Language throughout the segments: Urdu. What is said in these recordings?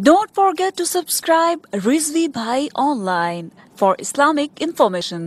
Don't forget to subscribe Rizvi Bhai Online for Islamic information.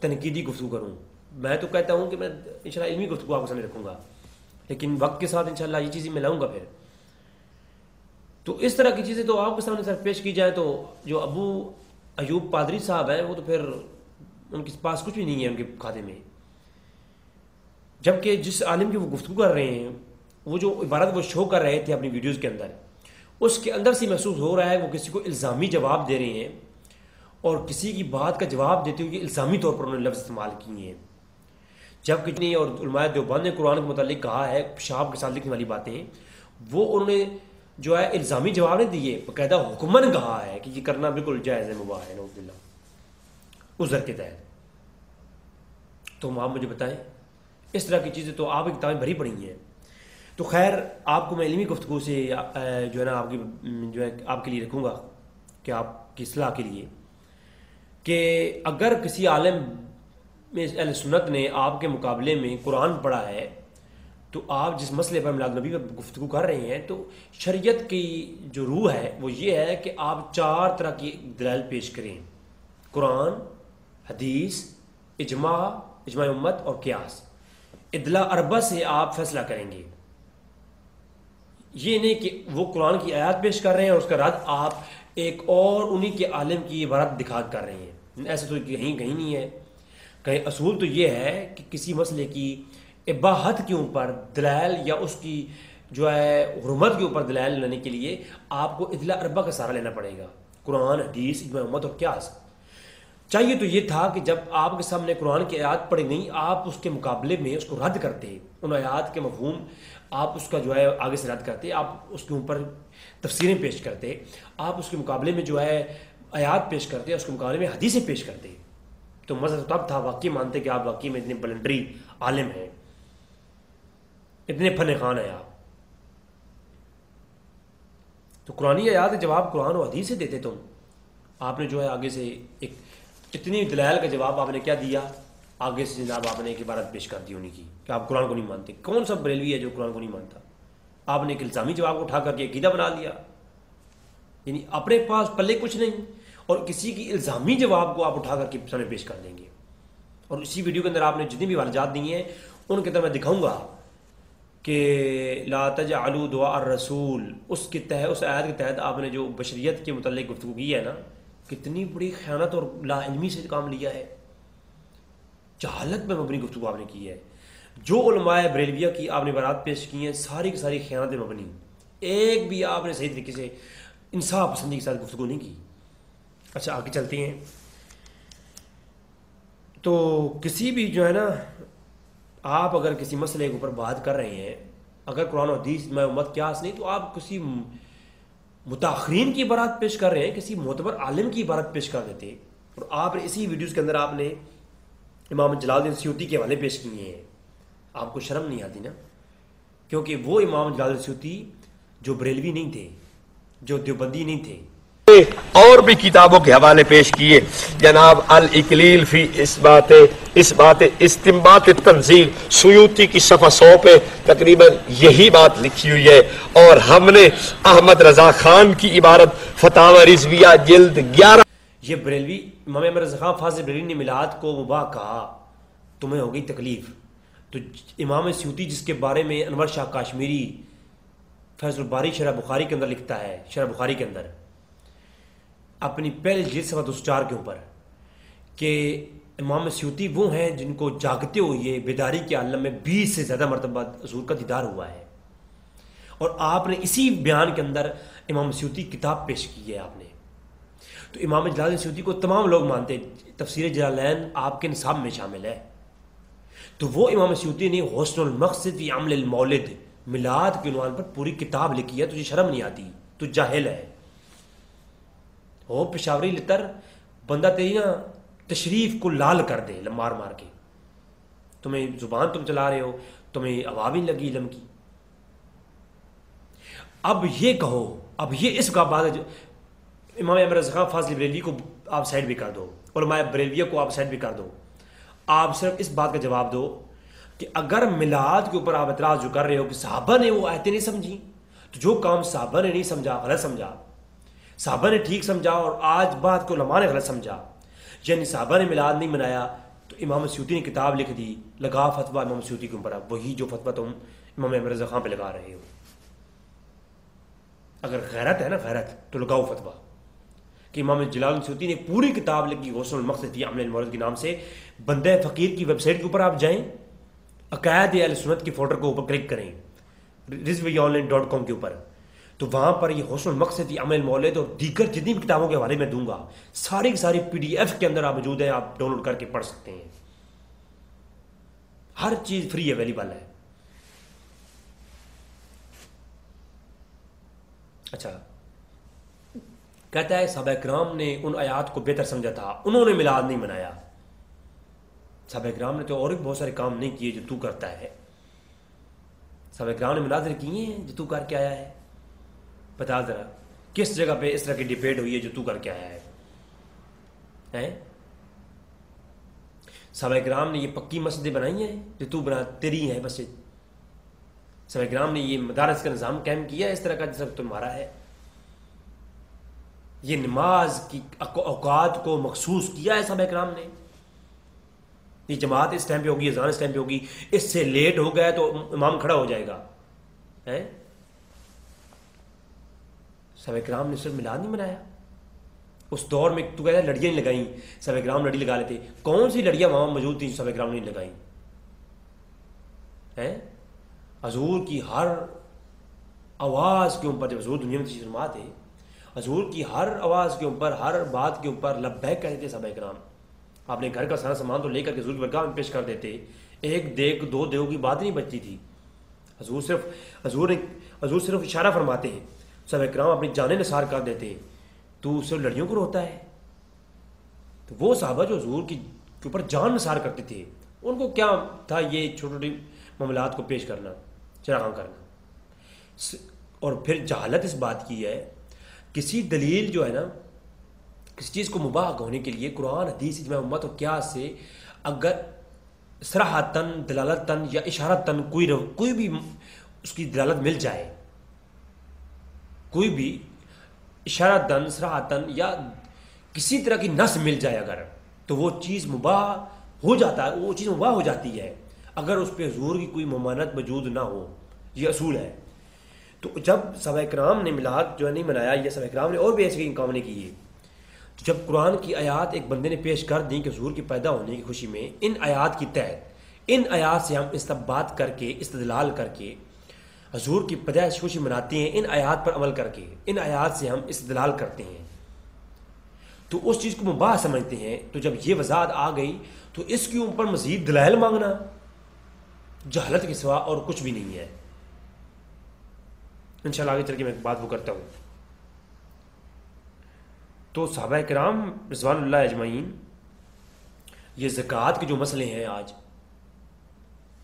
تنقیدی گفتگو کروں. میں تو کہتا ہوں کہ میں انشاءاللہ علمی گفتگو آپ کے سامنے رکھوں گا، لیکن وقت کے ساتھ انشاءاللہ یہ چیزیں میں لاؤں گا. پھر تو اس طرح کی چیزیں تو آپ کے سامنے سر پیش کی جائیں تو جو ابو ایوب پادری صاحب ہیں وہ تو پھر ان کے پاس کچھ بھی نہیں ہے ان کے کھاتے میں. جبکہ جس عالم کی وہ گفتگو کر رہے ہیں، وہ جو عبارت وہ شو کر رہے تھے اپنی ویڈیوز کے اندر، اس کے اندر سے محسوس ہو رہا ہے وہ کسی کو الزامی جواب دے رہے ہیں، اور کسی کی بات کا جواب دیتے ہوئے الزامی طور پر انہوں نے لفظ استعمال کیے ہیں. جبکہ نہیں، اور علماء دیوبند نے قرآن کے متعلق کہا ہے پیشاب کے ساتھ لکھنے والی باتیں وہ انہوں نے جو ہے الزامی جواب نہیں دیے، باقاعدہ حکمن کہا ہے کہ یہ کرنا بالکل جائز ہے، مباح ہے، نعوذ باللہ عذر کے تحت. تو آپ مجھے بتائیں اس طرح کی چیزیں تو آپ کی کتابیں بھری پڑی ہیں. تو خیر آپ کو میں علمی گفتگو سے جو ہے نا آپ کی جو ہے آپ کے لیے رکھوں گا کہ آپ کی اصلاح کے لیے، کہ اگر کسی عالم میں اہل سنت نے آپ کے مقابلے میں قرآن پڑھا ہے تو آپ جس مسئلے پر میلاد نبی پر گفتگو کر رہے ہیں، تو شریعت کی جو روح ہے وہ یہ ہے کہ آپ 4 طرح کی دلائل پیش کریں: قرآن، حدیث، اجماع امت اور قیاس. ادلا اربع سے آپ فیصلہ کریں گے. یہ نہیں کہ وہ قرآن کی آیات پیش کر رہے ہیں اور اس کا رد آپ ایک اور انہی کے عالم کی عبارت دکھا کر رہے ہیں. ایسا تو کہیں نہیں ہے. کہیں اصول تو یہ ہے کہ کسی مسئلے کی اباحت کے اوپر دلائل یا اس کی جو ہے حرمت کے اوپر دلائل لینے کے لیے آپ کو ادلا اربع کا سہارا لینا پڑے گا: قرآن، حدیث، اجماع امت اور قیاس. چاہیے تو یہ تھا کہ جب آپ کے سامنے قرآن کی آیات پڑھی گئیں آپ اس کے مقابلے میں اس کو رد کرتے، ان آیات کے مفہوم آپ اس کا جو ہے آگے سے رد کرتے، آپ اس کے اوپر تفسیریں پیش کرتے، آپ اس کے مقابلے میں جو ہے آیات پیش کرتے، اس کے مقابلے میں حدیثیں پیش کرتے. تو مزہ تو تب تھا، واقعی مانتے کہ آپ واقعی میں اتنے بلنڈری عالم ہیں، اتنے فن خان ہیں آپ. تو قرآنی آیات کے جواب قرآن و حدیث سے دیتے تم. آپ نے جو ہے آگے سے ایک اتنی دلائل کا جواب آپ نے کیا دیا، آگے سے جناب آپ نے ایک عبارت پیش کر دی انہیں کی کہ آپ قرآن کو نہیں مانتے. کون سا بریلوی ہے جو قرآن کو نہیں مانتا؟ آپ نے ایک الزامی جواب کو اٹھا کر کے عقیدہ بنا لیا. یعنی اپنے پاس پلے کچھ نہیں اور کسی کی الزامی جواب کو آپ اٹھا کر کے سامنے پیش کر دیں گے. اور اسی ویڈیو کے اندر آپ نے جتنی بھی واجات دی ہیں ان کے اندر میں دکھاؤں گا کہ لا تجعلوا دعاء الرسول، اس آیت کے تحت آپ نے جو بشریت کے متعلق گفتگو کی ہے نا، کتنی بڑی خیانت اور لا علمی سے کام لیا ہے، جہالت میں مبنی گفتگو آپ نے کی ہے. جو علماء بریلویہ کی آپ نے برات پیش کی ہیں ساری کی ساری خیانت مبنی، ایک بھی آپ نے صحیح طریقے سے انصاف پسندی کے ساتھ گفتگو نہیں کی. اچھا آگے چلتے ہیں. تو کسی بھی جو ہے نا آپ اگر کسی مسئلے کے اوپر بات کر رہے ہیں، اگر قرآن و حدیث میں امت قیاس نہیں، تو آپ کسی متاخرین کی عبارت پیش کر رہے ہیں، کسی معتبر عالم کی عبارت پیش کر دیتے. اور آپ نے اسی ویڈیوز کے اندر آپ نے امام جلال الدین سیوطی کے حوالے پیش کیے ہیں. آپ کو شرم نہیں آتی نا؟ کیونکہ وہ امام جلال الدین سیوطی جو بریلوی نہیں تھے، جو دیوبندی نہیں تھے. اور بھی کتابوں کے حوالے پیش کیے. جناب الاکلیل فی اس بات استنباط تنزیل سیوطی کی صفحہ 100 پہ تقریباً یہی بات لکھی ہوئی ہے. اور ہم نے احمد رضا خان کی عبارت فتاوی رضویہ جلد 11، یہ بریلوی امام احمد رضا خان فاضل بریلوی نے میلاد کو مباح کہا، تمہیں ہو گئی تکلیف. تو امام سیوطی جس کے بارے میں انور شاہ کاشمیری فیض الباری شرح بخاری کے اندر لکھتا ہے، شرح بخاری کے اندر اپنی پہلی جلد صفحہ 204 کے اوپر، کہ امام سیوطی وہ ہیں جن کو جاگتے ہوئے بیداری کے عالم میں 20 سے زیادہ مرتبہ حضور کا دیدار ہوا ہے. اور آپ نے اسی بیان کے اندر امام سیوطی کتاب پیش کی ہے آپ نے. تو امام جلال سیوطی کو تمام لوگ مانتے، تفسیر جلالین آپ کے نصاب میں شامل ہے. تو وہ امام سیوطی نے حسن المقصد فی عمل المولد، میلاد کے عنوان پر پوری کتاب لکھی ہے. تجھے شرم نہیں آتی؟ تو جاہل ہے. وہ پشاوری لتر بندہ تیری نا تشریف کو لال کر دے مار مار کے. تمہیں زبان تم چلا رہے ہو، تمہیں ہوا بھی نہیں لگی علم کی. اب یہ کہو، اب یہ اس کا بعد امام احمد رضا خان فاضل بریلوی کو آپ سائڈ بھی کر دو، علماء بریلویہ کو آپ سائڈ بھی کر دو. آپ صرف اس بات کا جواب دو کہ اگر میلاد کے اوپر آپ اعتراض جو کر رہے ہو کہ صحابہ نے وہ آیتیں نہیں سمجھی، تو جو کام صحابہ نے نہیں سمجھا غلط سمجھا، صحابہ نے ٹھیک سمجھا اور آج بات کو علماء نے غلط سمجھا. یعنی صحابہ نے میلاد نہیں منایا، تو امام سیوطی نے کتاب لکھ دی، لگا فتویٰ امام سیوطی کے اوپر، اب وہی جو فتویٰ تم امام احمد رضا خان پہ لگا رہے ہو۔ اگر غیرت ہے نا، غیرت، تو لگاؤ فتویٰ کہ امام جلال سیوطی نے پوری کتاب لکھی غوث المقصد فی عمل المورد کے نام سے۔ بندہ فقیر کی ویب سائٹ کے اوپر آپ جائیں، عقائد اہل سنت کی فوٹو کو اوپر کلک کریں rizvi.online.com کے اوپر، تو وہاں پر یہ غوث المقصد فی عمل المولد اور دیگر جتنی بھی کتابوں کے حوالے میں دوں گا، ساری کی ساری PDF کے اندر آپ موجود ہیں، آپ ڈاؤن لوڈ کر کے پڑھ سکتے ہیں۔ ہر چیز فری اویلیبل ہے۔ اچھا، کہتا ہے صحابہ کرام نے ان آیات کو بہتر سمجھا تھا، انہوں نے میلاد نہیں منایا۔ صحابہ کرام نے تو اور بھی بہت سارے کام نہیں کیے جو تو کرتا ہے۔ صحابہ کرام نے مناظر کیے ہیں جو تو کر کے آیا ہے؟ بتا ذرا کس جگہ پہ اس طرح کی ڈیبیٹ ہوئی ہے جو تو کر کے آیا ہے؟ صحابہ کرام نے یہ پکی مسجدیں بنائی ہیں جو تو بنا، تیری ہیں مسجد؟ صحابہ کرام نے یہ مدارس کا نظام قائم کیا ہے اس طرح کا جیسا تمہارا ہے؟ یہ نماز کی اوقات کو مخصوص کیا ہے صحابہ کرام نے؟ یہ جماعت اس ٹائم پہ ہوگی، اذان اس ٹائم پہ ہوگی، اس سے لیٹ ہو گیا تو امام کھڑا ہو جائے گا؟ صحابہ کرام نے صرف میلاد نہیں منایا اس دور میں؟ تو کہتا ہے لڑیاں نہیں لگائیں، صحابہ کرام لڑی لگا لیتے، کون سی لڑیاں وہاں موجود تھیں صحابہ کرام نے لگائیں؟ حضور کی ہر آواز کے اوپر، جب حضور دنیا میں تشریف فرما تھے، حضور کی ہر آواز کے اوپر، ہر بات کے اوپر لبیک کہتے تھے صحابہ کرام۔ آپ نے گھر کا سارا سامان تو لے کر کے حضور کی برگاہ میں پیش کر دیتے، ایک دیگ دو دیگوں کی بات نہیں بچتی تھی۔ حضور صرف اشارہ فرماتے ہیں، صحابہ کرام اپنی جانیں نثار کر دیتے، تو صرف لڑیوں کو روتا ہے؟ تو وہ صحابہ جو حضور کے اوپر جان نثار کرتے تھے، ان کو کیا تھا یہ چھوٹی چھوٹی معاملات کو پیش کرنا، چراغاں کرنا؟ اور پھر جہالت اس بات کی ہے، کسی دلیل جو ہے نا، کسی چیز کو مباح ہونے کے لیے قرآن، حدیث، اجماع امت اور قیاس سے اگر صراحتاً، دلالتاً یا اشارتاً کوئی بھی اس کی دلالت مل جائے، کوئی بھی اشارتاً، صراحتاً یا کسی طرح کی نص مل جائے اگر، تو وہ چیز مباح ہو جاتا ہے، وہ چیز مباح ہو جاتی ہے اگر اس پہ حضور کی کوئی ممانعت موجود نہ ہو۔ یہ اصول ہے۔ تو جب صحابہ کرام نے میلاد جو ہے نہیں منایا، یا صحابہ کرام نے اور بھی ایسے کام نہیں کیے، تو جب قرآن کی آیات ایک بندے نے پیش کر دی کہ حضور کی پیدا ہونے کی خوشی میں ان آیات کی تحت، ان آیات سے ہم استنباط کر کے، استدلال کر کے حضور کی پیدائش خوشی مناتے ہیں، ان آیات پر عمل کر کے، ان آیات سے ہم استدلال کرتے ہیں، تو اس چیز کو مباح سمجھتے ہیں۔ تو جب یہ وضاحت آ گئی تو اس کے اوپر مزید دلائل مانگنا جہالت کے سوا اور کچھ بھی نہیں ہے۔ انشاءاللہ آگے چل کے میں ایک بات وہ کرتا ہوں۔ تو صحابہ کرام رضوان اللہ اجمعین، یہ زکوٰۃ کے جو مسئلے ہیں،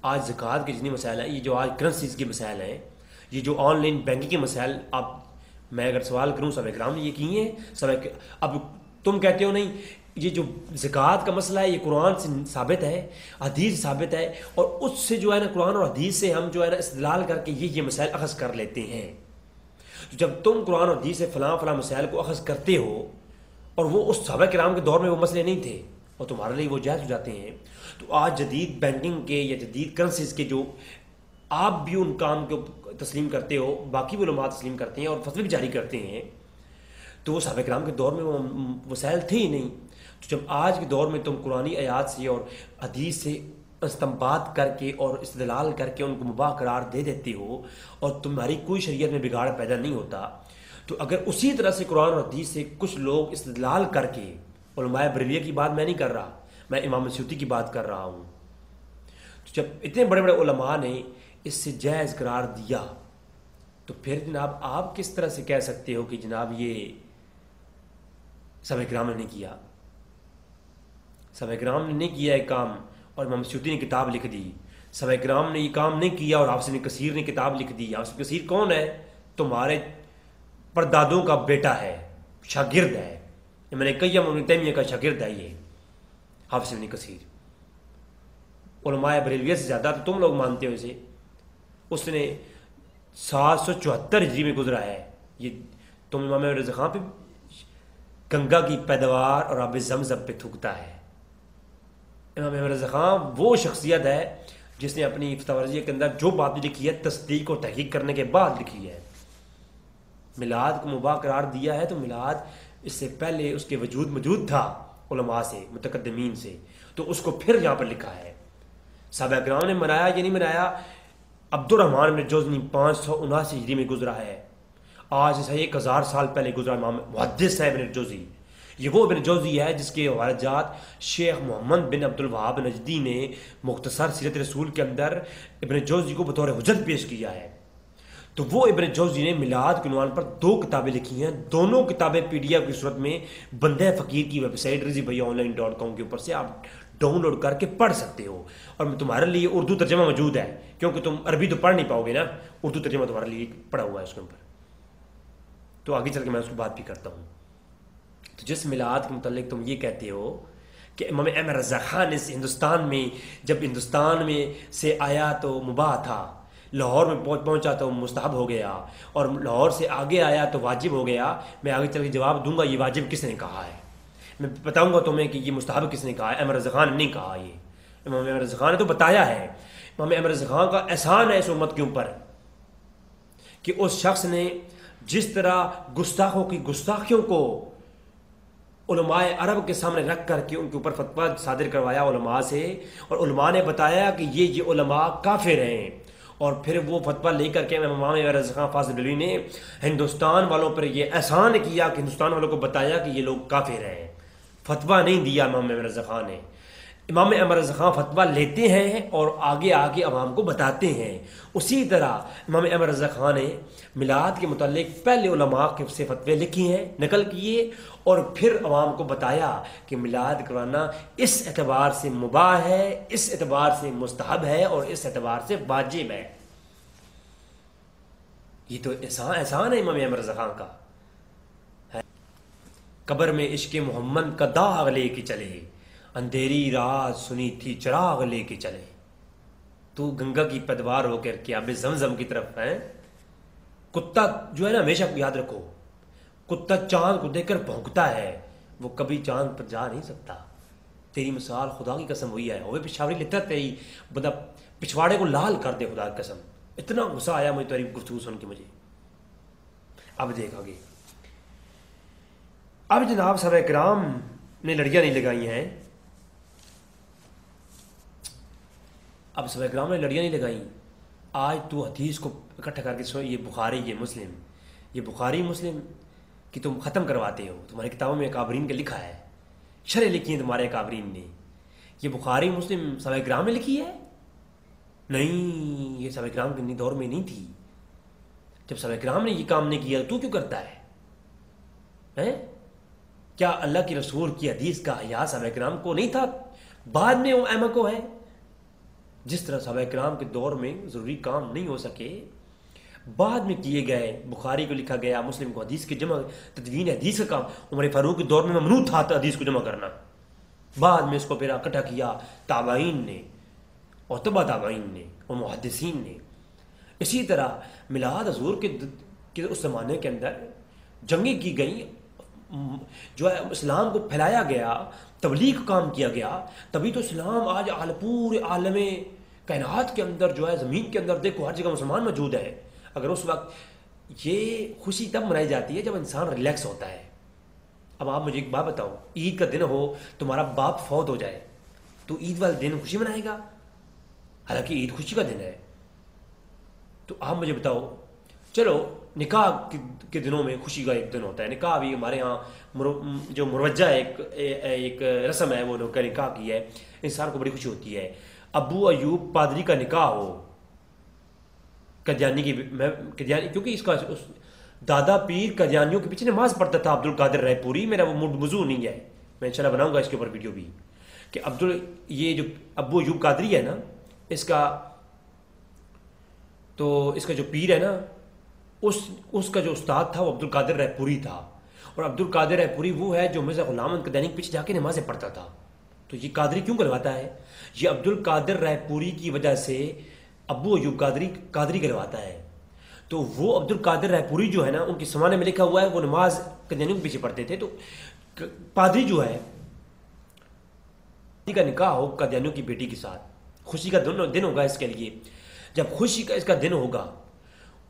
آج زکوٰۃ کے جتنے مسائل ہیں، یہ جو آج کرنسیز کے مسائل ہیں، یہ جو آن لائن بینکنگ کے مسائل، میں اگر سوال کروں صحابہ کرام نے یہ کیے ہیں؟ اب تم کہتے ہو نہیں، یہ جو زکوٰۃ کا مسئلہ ہے یہ قرآن سے ثابت ہے، حدیث ثابت ہے، اور اس سے جو ہے نا قرآن اور حدیث سے ہم جو ہے نا استدلال کر کے یہ مسائل اخذ کر لیتے ہیں۔ تو جب تم قرآن اور حدیث سے فلاں فلاں مسائل کو اخذ کرتے ہو، اور وہ اس صحابہ کرام کے دور میں وہ مسئلے نہیں تھے، اور تمہارے لیے وہ جائز ہو جاتے ہیں، تو آج جدید بینکنگ کے یا جدید کرنسیز کے جو آپ بھی ان کام کو تسلیم کرتے ہو، باقی بھی علماء تسلیم کرتے ہیں اور فتوے بھی جاری کرتے ہیں، تو وہ صحابہ کرام کے دور میں وہ وسائل تھے ہی نہیں۔ تو جب آج کے دور میں تم قرآنی آیات سے اور حدیث سے استنباط کر کے اور استدلال کر کے ان کو مباح قرار دے دیتے ہو، اور تمہاری کوئی شریعت میں بگاڑ پیدا نہیں ہوتا، تو اگر اسی طرح سے قرآن اور حدیث سے کچھ لوگ استدلال کر کے، علماء بریلویہ کی بات میں نہیں کر رہا، میں امام سیوطی کی بات کر رہا ہوں، تو جب اتنے بڑے بڑے علماء نے اس سے جائز قرار دیا، تو پھر جناب آپ کس طرح سے کہہ سکتے ہو کہ جناب یہ صحابہ کرام نے نہیں کیا؟ صحابہ کرام نے نہیں کیا ایک کام اور امام سیوطی نے کتاب لکھ دی، صحابہ کرام نے یہ کام نہیں کیا اور حافظ ابن کثیر نے کتاب لکھ دی۔ حافظ ابن کثیر کون ہے؟ تمہارے پردادوں کا بیٹا ہے، شاگرد ہے، میں نے کہا ابن تیمیہ کا شاگرد ہے یہ حافظ ابن کثیر۔ علماء بریلویہ سے زیادہ تو تم لوگ مانتے ہو اسے۔ اس نے 774 ہجری میں گزرا ہے۔ یہ تم امام رضا خان پہ گنگا کی پیداوار اور آب زمزم پہ تھوکتا ہے، امام احمد رضا خان وہ شخصیت ہے جس نے اپنی فتح ورزیہ کے اندر جو بات لکھی ہے تصدیق اور تحقیق کرنے کے بعد لکھی ہے. میلاد کو مباح قرار دیا ہے تو میلاد اس سے پہلے اس کے وجود موجود تھا علماء سے، متقدمین سے، تو اس کو پھر یہاں پر لکھا ہے. صحابہ کرام نے منایا یا نہیں منایا؟ عبد الرحمن بن جوزنی 579 ہجری میں گزرا ہے، آج سے 1000 سال پہلے گزرا. امام محدث ہے ابن جوزی، یہ وہ ابن جوزی ہے جس کے حوالہ جات شیخ محمد بن عبد الوہاب نجدی نے مختصر سیرت رسول کے اندر ابن جوزی کو بطور حجت پیش کیا ہے. تو وہ ابن جوزی نے میلاد کے عنوان پر 2 کتابیں لکھی ہیں. دونوں کتابیں PDF کی صورت میں بندہ فقیر کی ویب سائٹ rizvbhaiyaonline.com کے اوپر سے آپ ڈاؤن لوڈ کر کے پڑھ سکتے ہو. اور تمہارے لیے اردو ترجمہ موجود ہے، کیونکہ تم عربی تو پڑھ نہیں پاؤ گے نا، اردو ترجمہ تمہارے لیے پڑھا ہوا ہے اس کے اوپر. تو آگے چل کے میں اس کو بات بھی کرتا ہوں. تو جس میلاد کے متعلق تم یہ کہتے ہو کہ امام احمد رضا خان اس ہندوستان میں، جب ہندوستان میں سے آیا تو مباح تھا، لاہور میں پہنچا تو مستحب ہو گیا، اور لاہور سے آگے آیا تو واجب ہو گیا. میں آگے چل کے جواب دوں گا یہ واجب کس نے کہا ہے، میں بتاؤں گا تمہیں کہ یہ مستحب کس نے کہا ہے. احمد رضا خان نے نہیں کہا، یہ امام احمد رضا خان نے تو بتایا ہے. امام احمد رضا خان کا احسان ہے اس امت کے اوپر کہ اس شخص نے جس طرح گستاخوں کی گستاخیوں کو علماء عرب کے سامنے رکھ کر کے ان کے اوپر فتویٰ صادر کروایا علماء سے، اور علماء نے بتایا کہ یہ علماء کافر ہیں، اور پھر وہ فتویٰ لے کر کے امام احمد رضا خان فاضل بریلوی نے ہندوستان والوں پر یہ احسان کیا کہ ہندوستان والوں کو بتایا کہ یہ لوگ کافر ہیں. فتویٰ نہیں دیا امام احمد رضا خان نے. امام احمد رضا خان فتویٰ لیتے ہیں اور آگے آگے عوام کو بتاتے ہیں. اسی طرح امام احمد رضا خان نے میلاد کے متعلق پہلے علماء سے فتوے لکھی ہیں، نقل کیے، اور پھر عوام کو بتایا کہ میلاد کرانا اس اعتبار سے مباح ہے، اس اعتبار سے مستحب ہے، اور اس اعتبار سے واجب ہے. یہ تو احسان ہے امام احمد رضا خان کا. قبر میں عشق محمد کا داغ لے کے چلے، اندھیری رات سنی تھی چراغ لے کے چلے. تو گنگا کی پیدوار ہو کر کے آب زمزم کی طرف ہے. کتا جو ہے نا، ہمیشہ یاد رکھو، کتا چاند کو دیکھ کر بھونکتا ہے، وہ کبھی چاند پر جا نہیں سکتا. تیری مثال خدا کی قسم ہوئی ہے، ہوئے پچھاڑی لیتا تیری بندہ پچھواڑے کو لال کر دے خدا کی قسم. اتنا غصہ آیا مجھے تیری گفتگو سن کے مجھے. اب دیکھ آگے. اب جناب صحابہ کرام نے لڑیاں نہیں لگائی ہیں، اب صحابہ کرام نے لڑیاں نہیں لگائیں. آج تو حدیث کو اکٹھا کر کے سو، یہ بخاری، یہ مسلم، یہ بخاری مسلم کہ تم ختم کرواتے ہو. تمہاری کتابوں میں اکابرین کا لکھا ہے، شرح لکھی ہیں تمہارے اکابرین نے. یہ بخاری مسلم صحابہ کرام نے لکھی ہے؟ نہیں، یہ صحابہ کرام کے دور میں نہیں تھی. جب صحابہ کرام نے یہ کام نہیں کیا تو کیوں کرتا ہے؟ کیا اللہ کے رسول کی حدیث کا حیا صحابہ کرام کو نہیں تھا؟ بعد میں وہ ائمہ کو ہے. جس طرح صحابہ کرام کے دور میں ضروری کام نہیں ہو سکے، بعد میں کیے گئے. بخاری کو لکھا گیا، مسلم کو حدیث کی جمع، تدوین حدیث کا کام عمر فاروق کے دور میں ممنوع تھا حدیث کو جمع کرنا. بعد میں اس کو پھر اکٹھا کیا تابعین نے اور تبع تابعین نے اور محدثین نے. اسی طرح میلاد حضور کے اس زمانے کے اندر جنگیں کی گئیں، جو ہے اسلام کو پھیلایا گیا، تبلیغ کام کیا گیا. تبھی تو اسلام آج پورے عالم کائنات کے اندر جو ہے، زمین کے اندر دیکھو ہر جگہ مسلمان موجود ہے. اگر اس وقت یہ خوشی تب منائی جاتی ہے جب انسان ریلیکس ہوتا ہے. اب آپ مجھے ایک بات بتاؤ، عید کا دن ہو، تمہارا باپ فوت ہو جائے تو عید والے دن خوشی منائے گا؟ حالانکہ عید خوشی کا دن ہے. تو آپ مجھے بتاؤ، چلو نکاح کے دنوں میں خوشی کا ایک دن ہوتا ہے. نکاح بھی ہمارے ہاں جو مروجہ ایک رسم ہے، وہ لوگ کا نکاح کی ہے، انسان کو بڑی خوشی ہوتی ہے. ابو ایوب پادری کا نکاح ہو، قادیانی کیونکہ اس کا دادا پیر قادیانیوں کے پیچھے نماز پڑھتا تھا، عبد القادر رائے پوری. میرا وہ موضوع نہیں ہے، میں انشاءاللہ بناؤں گا اس کے اوپر ویڈیو بھی، کہ یہ جو ابو ایوب قادری ہے نا، اس کا جو پیر ہے نا، اس کا جو استاد تھا وہ عبد القادر رائے پوری تھا. اور عبد القادر رائے پوری وہ ہے جو مرزا غلام احمد قادیانی کے پیچھے جا کے نمازیں پڑھتا تھا. تو یہ قادری کیوں کرواتا ہے؟ یہ عبد القادر رائے پوری کی وجہ سے ابو ایوب قادری کرواتا ہے. تو وہ عبد القادر رائے پوری جو ہے نا، ان کے زمانے میں لکھا ہوا ہے وہ نماز قادیانیوں کے پیچھے پڑھتے تھے. تو پادری جو ہے کا نکاح ہو قادیانیوں کی بیٹی کے ساتھ، خوشی کا دن ہوگا اس کے لیے. جب خوشی کا اس کا دن ہوگا،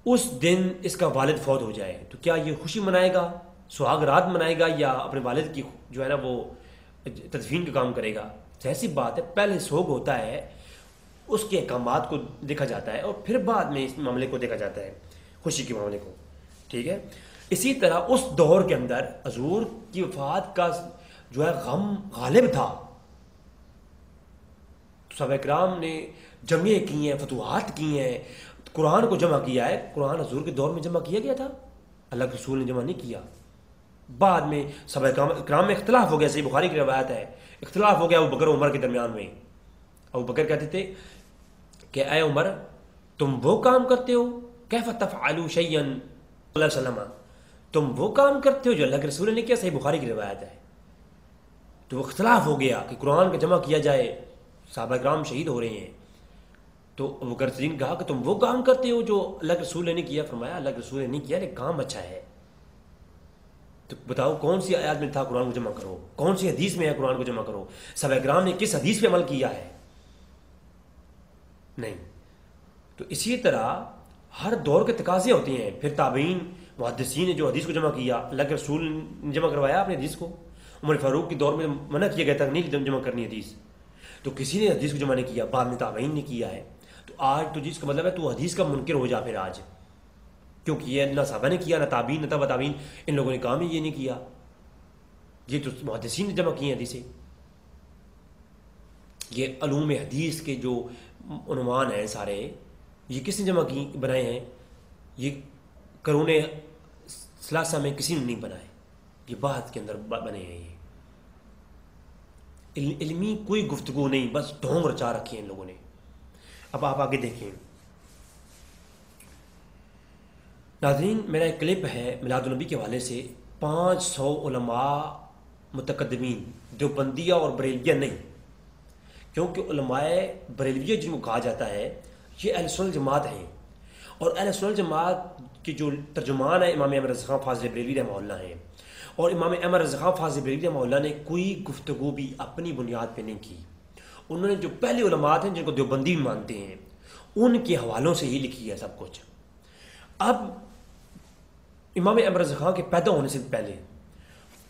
اس دن اس کا والد فوت ہو جائے تو کیا یہ خوشی منائے گا، سہاگ رات منائے گا، یا اپنے والد کی جو ہے نا وہ تدفین کا کام کرے گا؟ ایسی بات ہے، پہلے سوگ ہوتا ہے، اس کے احکامات کو دیکھا جاتا ہے اور پھر بعد میں اس معاملے کو دیکھا جاتا ہے، خوشی کے معاملے کو. ٹھیک ہے. اسی طرح اس دور کے اندر حضور کی وفات کا جو ہے غم غالب تھا. صحابہ کرام نے جنگیں کی ہیں، فتوحات کی ہیں، قرآن کو جمع کیا ہے. قرآن حضور کے دور میں جمع کیا گیا تھا، اللہ کے رسول نے جمع نہیں کیا. بعد میں صحابہ کرام میں اختلاف ہو گیا. صحیح بخاری کی روایت ہے، اختلاف ہو گیا ابو بکر عمر کے درمیان میں. ابو بکر کہتے تھے کہ اے عمر، تم وہ کام کرتے ہو، کیف تفعلوا شیئا صلی اللہ علیہ وسلم، تم وہ کام کرتے ہو جو اللہ کے رسول نے کیا. صحیح بخاری کی روایت ہے. تو اختلاف ہو گیا کہ قرآن کا جمع کیا جائے، صحابہ کرام شہید ہو رہے ہیں. تو ابو بکر صدیق نے کہا کہ تم وہ کام کرتے ہو جو اللہ کے رسول نے کیا. فرمایا اللہ کے رسول نے نہیں کیا لیکن کام اچھا ہے. تو بتاؤ کون سی آیات میں تھا قرآن کو جمع کرو، کون سی حدیث میں ہے قرآن کو جمع کرو؟ صحابہ کرام نے کس حدیث پہ عمل کیا ہے؟ نہیں. تو اسی طرح ہر دور کے تقاضے ہوتے ہیں. پھر تابعین محدثین نے جو حدیث کو جمع کیا، اللہ کے رسول نے جمع کروایا اپنے حدیث کو. عمر فاروق کے دور میں منع کیا گیا تھا نہیں جمع کرنی حدیث، تو کسی نے حدیث کو جمع نہیں کیا، بعد میں تابعین نے کیا ہے. تو آج تو جس کا مطلب ہے تو حدیث کا منکر ہو جا پھر آج، کیونکہ یہ نہ صحابہ نے کیا، نہ تابعین، نہ تبع تابعین، ان لوگوں نے کام ہی یہ نہیں کیا. یہ تو محدثین نے جمع کی ہیں حدیثیں. یہ علوم حدیث کے جو عنوان ہیں سارے، یہ کس نے جمع کی بنائے ہیں؟ یہ قرون ثلاثہ میں کسی نے نہیں بنائے، یہ بعد کے اندر بنے ہیں. یہ علمی کوئی گفتگو نہیں، بس ڈھونگ رچا رکھی ہیں ان لوگوں نے. اب آپ آگے دیکھیں. ناظرین، میرا ایک کلپ ہے میلاد النبی کے حوالے سے. 500 علماء متقدمین، دیوبندیہ اور بریلویہ نہیں، کیونکہ علماء بریلویہ جن کو کہا جاتا ہے یہ اہل سنت جماعت ہیں، اور اہل سنت جماعت کے جو ترجمان ہیں امام احمد رضا خان فاضل بریلوی رحمہ اللہ ہیں. اور امام احمد رضا خان فاضل بریلوی رحمہ اللہ نے کوئی گفتگو بھی اپنی بنیاد پہ نہیں کی. انہوں نے جو پہلے علماء ہیں جن کو دیوبندی بھی مانتے ہیں، ان کے حوالوں سے ہی لکھی ہے سب کچھ. اب امام احمد رضا خان کے پیدا ہونے سے پہلے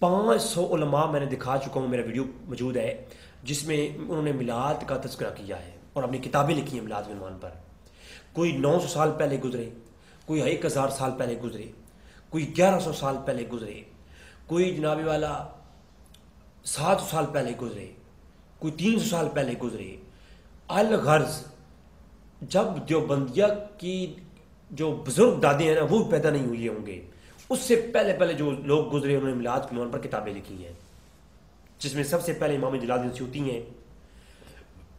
500 علماء میں نے دکھا چکا ہوں، میرا ویڈیو موجود ہے جس میں انہوں نے میلاد کا تذکرہ کیا ہے اور اپنی کتابیں لکھی ہیں میلاد کے عنوان پر. کوئی 900 سال پہلے گزرے، کوئی 1000 سال پہلے گزرے، کوئی 1100 سال پہلے گزرے، کوئی جناب والا 700 سال پہلے گزرے، کوئی 300 سال پہلے گزرے. الغرض جب دیوبندیہ کی جو بزرگ دادے ہیں نا وہ پیدا نہیں ہوئے ہوں گے، اس سے پہلے جو لوگ گزرے انہوں نے میلاد کے عنوان پر کتابیں لکھی ہیں، جس میں سب سے پہلے امام جلال الدین سیوطی ہیں.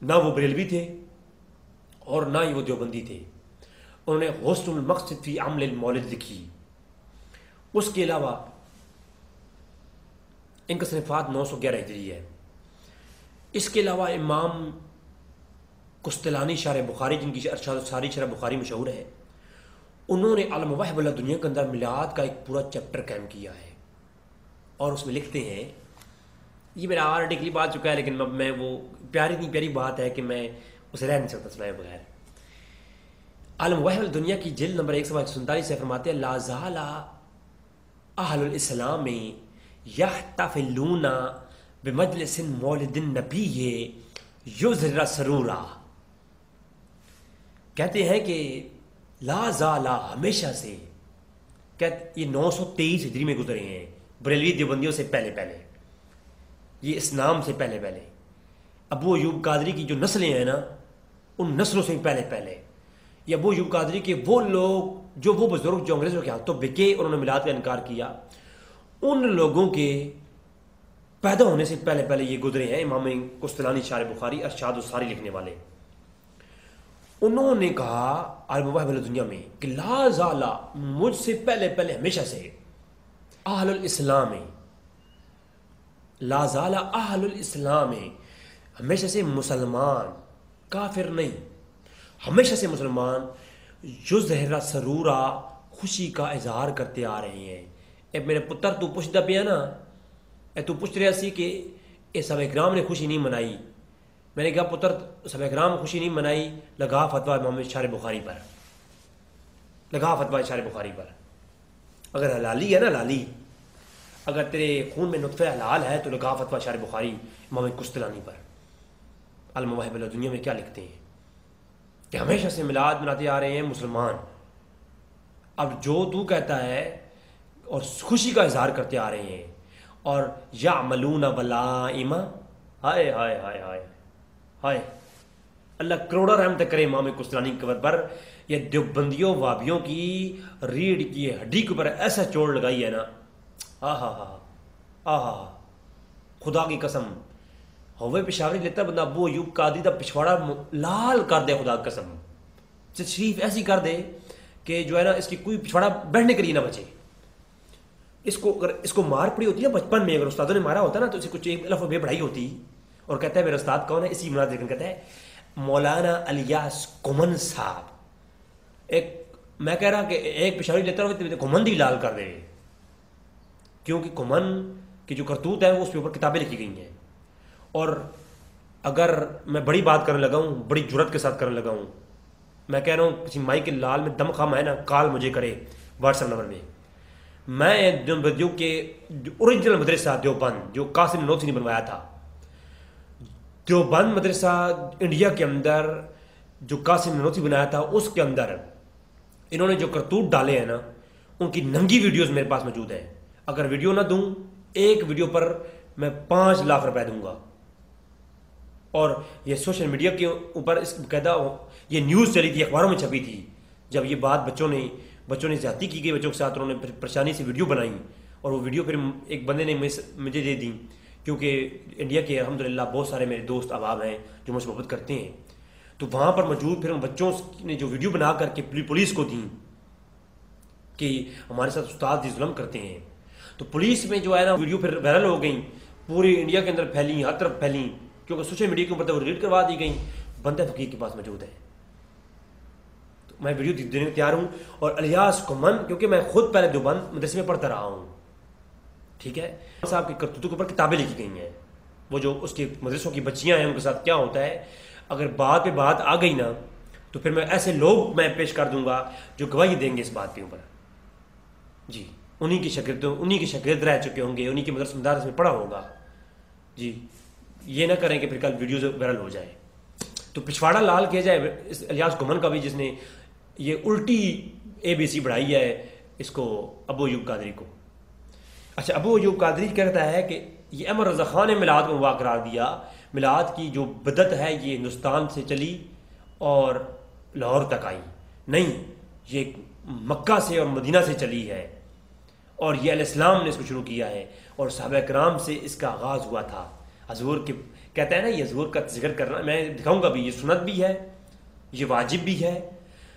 نہ وہ بریلوی تھے اور نہ ہی وہ دیوبندی تھے. انہوں نے حسن المقصد فی عمل المولد لکھی. اس کے علاوہ ان کا صنفات 911 ہجری ہے. اس کے علاوہ امام قسطلانی شرح بخاری، جن کی ارشاد الساری شرح بخاری مشہور ہے، انہوں نے عالم واحب اللہ دنیا کے اندر میلاد کا ایک پورا چیپٹر قائم کیا ہے. اور اس میں لکھتے ہیں، یہ میرا آرٹیکل بات چکا ہے لیکن اب میں وہ اتنی پیاری بات ہے کہ میں اسے رہ نہیں سکتا سنائے بغیر. عالم واحب اللہ دنیا کی جلد نمبر 147 سے فرماتے ہیں، لا زال اہل الاسلام یحتفلون بمجلس مولد النبی یظہر سرورا. کہتے ہیں کہ لا زالا ہمیشہ سے، یہ 923 ہجری میں گزرے ہیں، بریلوی دیوبندیوں سے پہلے، یہ اسلام سے پہلے. ابو ایوب قادری کی جو نسلیں ہیں نا، ان نسلوں سے پہلے یہ ابو ایوب قادری کے وہ لوگ جو وہ بزرگ جو انگریزوں کے ہاتھوں بکے، انہوں نے میلاد کا انکار کیا، ان لوگوں کے پیدا ہونے سے پہلے یہ گزرے ہیں. امام قسطلانی شارح بخاری ارشاد الساری لکھنے والے، انہوں نے کہا عالم واحب اللہ دنیا میں کہ لا زالا، مجھ سے پہلے ہمیشہ سے، اہل الاسلام، لا زالا اہل الاسلام، ہمیشہ سے مسلمان، کافر نہیں، ہمیشہ سے مسلمان، یظہر سرورا، خوشی کا اظہار کرتے آ رہے ہیں. اے میرے پتر تو پوچھتا پیا نا، تو پوچھ رہا سی کہ اے صحابہ کرام نے خوشی نہیں منائی، میں نے کہا پتر صحابہ کرام خوشی نہیں منائی، لگا فتویٰ امام اشار بخاری پر، لگا فتویٰ اشار بخاری پر. اگر حلالی ہے نا، حلالی، اگر تیرے خون میں نطفہ حلال ہے تو لگا فتویٰ اشار بخاری امام قسطلانی پر. المواہب الدنیا میں کیا لکھتے ہیں کہ ہمیشہ سے میلاد مناتے آ رہے ہیں مسلمان. اب جو تو کہتا ہے اور خوشی کا اظہار کرتے آ رہے ہیں، اور یعملون ولائم، ہائے ہائے ہائے ہائے ہائے، اللہ کروڑا رحمت کرے امام قسطلانی کے پر. یہ دیوبندیوں وابیوں کی ریڑھ کی ہڈی کے اوپر ایسا چوٹ لگائی ہے نا، ہاں، خدا کی قسم ہوئے پشاوری لیتا بندہ ابو ایوب قادری دا پچھواڑا لال کر دے، خدا کی قسم تشریف ایسی کر دے کہ جو ہے نا اس کی کوئی پچھواڑا بیٹھنے کے لیے نہ بچے. اس کو اگر اس کو مار پڑی ہوتی ہے بچپن میں، اگر استادوں نے مارا ہوتا نا تو اسے کچھ ایک الف بے پڑھائی ہوتی، اور کہتا ہے میرا استاد کون ہے، اسی مناظر لیکن کہتا ہے مولانا الیاس کمن صاحب. ایک میں کہہ رہا کہ ایک پشاوری لیتا رہا کمن دی لال کر دے، کیونکہ کمن کی جو کرتوت ہے وہ اس کے اوپر کتابیں لکھی گئی ہیں. اور اگر میں بڑی بات کرنے لگا ہوں، بڑی جرت کے ساتھ کرنے لگا ہوں، میں کہہ رہا ہوں کسی مائی کے لال میں دم خام ہے نا، کال مجھے کرے واٹس ایپ نمبر میں. میں دیوبندیوں کے اوریجنل مدرسہ دیوبند جو قاسم نانوتوی نے بنوایا تھا، دیوبند مدرسہ انڈیا کے اندر جو قاسم نانوتوی بنایا تھا، اس کے اندر انہوں نے جو کرتوت ڈالے ہیں نا، ان کی ننگی ویڈیوز میرے پاس موجود ہیں. اگر ویڈیو نہ دوں، ایک ویڈیو پر میں 5 لاکھ روپے دوں گا. اور یہ سوشل میڈیا کے اوپر اس باقاعدہ یہ نیوز چلی تھی، اخباروں میں چھپی تھی، جب یہ بات بچوں نے زیادتی کی گئی بچوں کے ساتھ، انہوں نے پریشانی سے ویڈیو بنائی، اور وہ ویڈیو پھر ایک بندے نے مجھے دے دی، کیونکہ انڈیا کے الحمدللہ بہت سارے میرے دوست احباب ہیں جو مجھ سے محبت کرتے ہیں. تو وہاں پر موجود پھر ان بچوں نے جو ویڈیو بنا کر کے پولیس کو دیں کہ ہمارے ساتھ استاد ظلم کرتے ہیں. تو پولیس میں جو ہے نا ویڈیو پھر وائرل ہو گئی، پوری انڈیا کے اندر پھیلی، ہر طرف پھیلی، کیونکہ سوشل میڈیا کے اوپر وہ ڈیلیٹ کروا دی گئی. بندہ فقیر کے پاس موجود ہے، تو میں ویڈیو دینے کو تیار ہوں. اور الیاس کمن، کیونکہ میں خود پہلے دیوبند مدرسے میں پڑھتا رہا ہوں، ٹھیک ہے، صاحب کی کرتوتوں کے اوپر کتابیں لکھی گئی ہیں. وہ جو اس کے مدرسوں کی بچیاں ہیں ان کے ساتھ کیا ہوتا ہے، اگر بات پہ بات آ گئی نا تو پھر میں ایسے لوگ میں پیش کر دوں گا جو گواہی دیں گے اس بات کے اوپر. جی، انہی کی شاگرد رہ چکے ہوں گے، انہی کے مدارس میں پڑھا ہوگا. جی، یہ نہ کریں کہ پھر کل ویڈیوز وائرل ہو جائے. تو پچھواڑا لال کیا جائے اس الیاس کمن کا بھی، جس نے یہ الٹی ABC بڑھائی ہے اس کو، ابو ایوب قادری کو. اچھا، ابو ایوب قادری کہتا ہے کہ یہ احمد رضا خان نے میلاد کو مباح قرار دیا. میلاد کی جو بدعت ہے یہ ہندوستان سے چلی اور لاہور تک آئی نہیں، یہ مکہ سے اور مدینہ سے چلی ہے، اور یہ علیہ السلام نے اس کو شروع کیا ہے، اور صحابہ کرام سے اس کا آغاز ہوا تھا. حضور کے کہتا ہے نا، یہ حضور کا ذکر کرنا میں دکھاؤں گا بھی، یہ سنت بھی ہے، یہ واجب بھی ہے.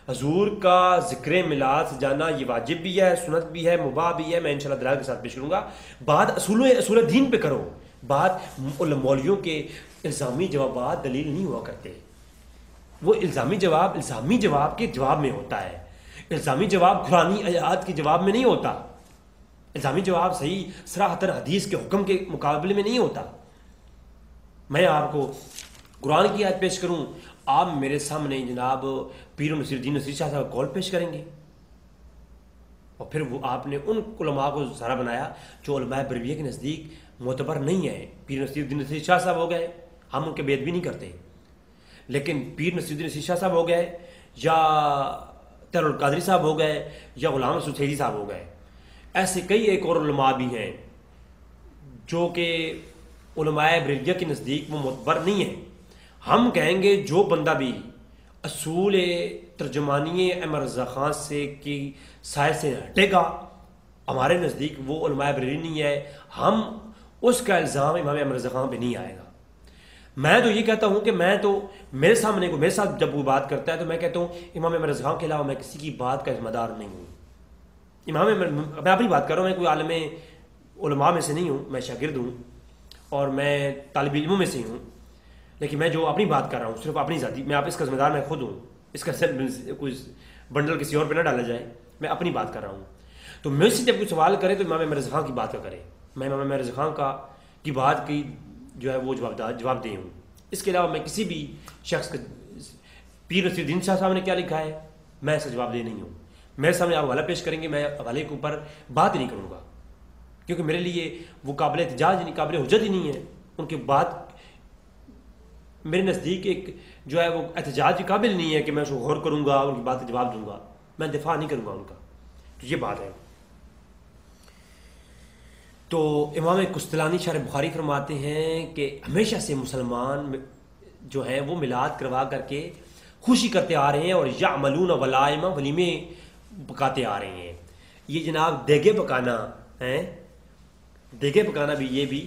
حضور کا ذکر میلاد سے جانا یہ واجب بھی ہے، سنت بھی ہے، مباح بھی ہے. میں انشاءاللہ دلائل کے ساتھ پیش کروں گا. بات اصول دین پہ کرو، بات مولویوں کے الزامی جوابات دلیل نہیں ہوا کرتے. وہ الزامی جواب کے جواب میں ہوتا ہے. الزامی جواب قرآنی آیات کے جواب میں نہیں ہوتا. الزامی جواب صحیح صراحتاً حدیث کے حکم کے مقابلے میں نہیں ہوتا. میں آپ کو قرآن کی آیت پیش کروں، آپ میرے سامنے جناب پیر نصیر الدین نصیر شاہ صاحب قول پیش کریں گے، اور پھر وہ آپ نے ان علماء کو سارا بنایا جو علماء بریلویہ کے نزدیک معتبر نہیں ہے. پیر نصیر الدین نصیر شاہ صاحب ہو گئے، ہم ان کے بیعت بھی نہیں کرتے، لیکن پیر نصیر الدین نصیر شاہ صاحب ہو گئے، یا طاہر القادری صاحب ہو گئے، یا غلام رسول سیدی صاحب ہو گئے. ایسے کئی ایک اور علماء بھی ہیں جو کہ علماء بریلویہ کے نزدیک وہ معتبر نہیں ہیں. ہم کہیں گے جو بندہ بھی اصول ترجمانی احمد رضا خان سے کی سائے سے ہٹے گا، ہمارے نزدیک وہ علماء بریلوی نہیں ہے. ہم اس کا الزام امام احمد رضا خان پہ نہیں آئے گا. میں تو یہ کہتا ہوں کہ میں تو میرے سامنے کو میرے ساتھ جب وہ بات کرتا ہے تو میں کہتا ہوں امام احمد رضا خان کے علاوہ میں کسی کی بات کا ذمہ دار نہیں ہوں. میں اپنی بات کر رہا ہوں، میں کوئی عالم علماء میں سے نہیں ہوں، میں شاگرد ہوں اور میں طالب علموں میں سے ہوں، لیکن میں جو اپنی بات کر رہا ہوں صرف اپنی ذاتی، میں اس کا ذمہ دار میں خود ہوں. اس کا کوئی بنڈل کسی اور پہ نہ ڈالا جائے، میں اپنی بات کر رہا ہوں. تو مجھ سے جب کوئی سوال کرے تو امام احمد رضا خان کی بات کا کرے. میں امام احمد رضا خان کی بات کی جو ہے وہ جواب دے ہوں. اس کے علاوہ میں کسی بھی شخص کا پیر نصیر الدین شاہ صاحب نے کیا لکھا ہے میں اس کا جواب دے نہیں ہوں. میرے سامنے آپ حوالہ پیش کریں گے, میں حوالے کے اوپر بات ہی نہیں کروں گا, کیونکہ میرے لیے وہ قابل احتجاج نہیں, قابل حجت ہی نہیں ہے. ان کی بات میرے نزدیک ایک جو ہے وہ احتجاج کے قابل نہیں ہے کہ میں اس کو غور کروں گا, ان کی بات کا جواب دوں گا, میں دفاع نہیں کروں گا ان کا. تو یہ بات ہے. تو امام قسطلانی شرح بخاری فرماتے ہیں کہ ہمیشہ سے مسلمان جو ہیں وہ میلاد کروا کر کے خوشی کرتے آ رہے ہیں اور یعملون ولائم ولیمے پکاتے آ رہے ہیں. یہ جناب دیگے پکانا ہیں, دیگے پکانا بھی یہ بھی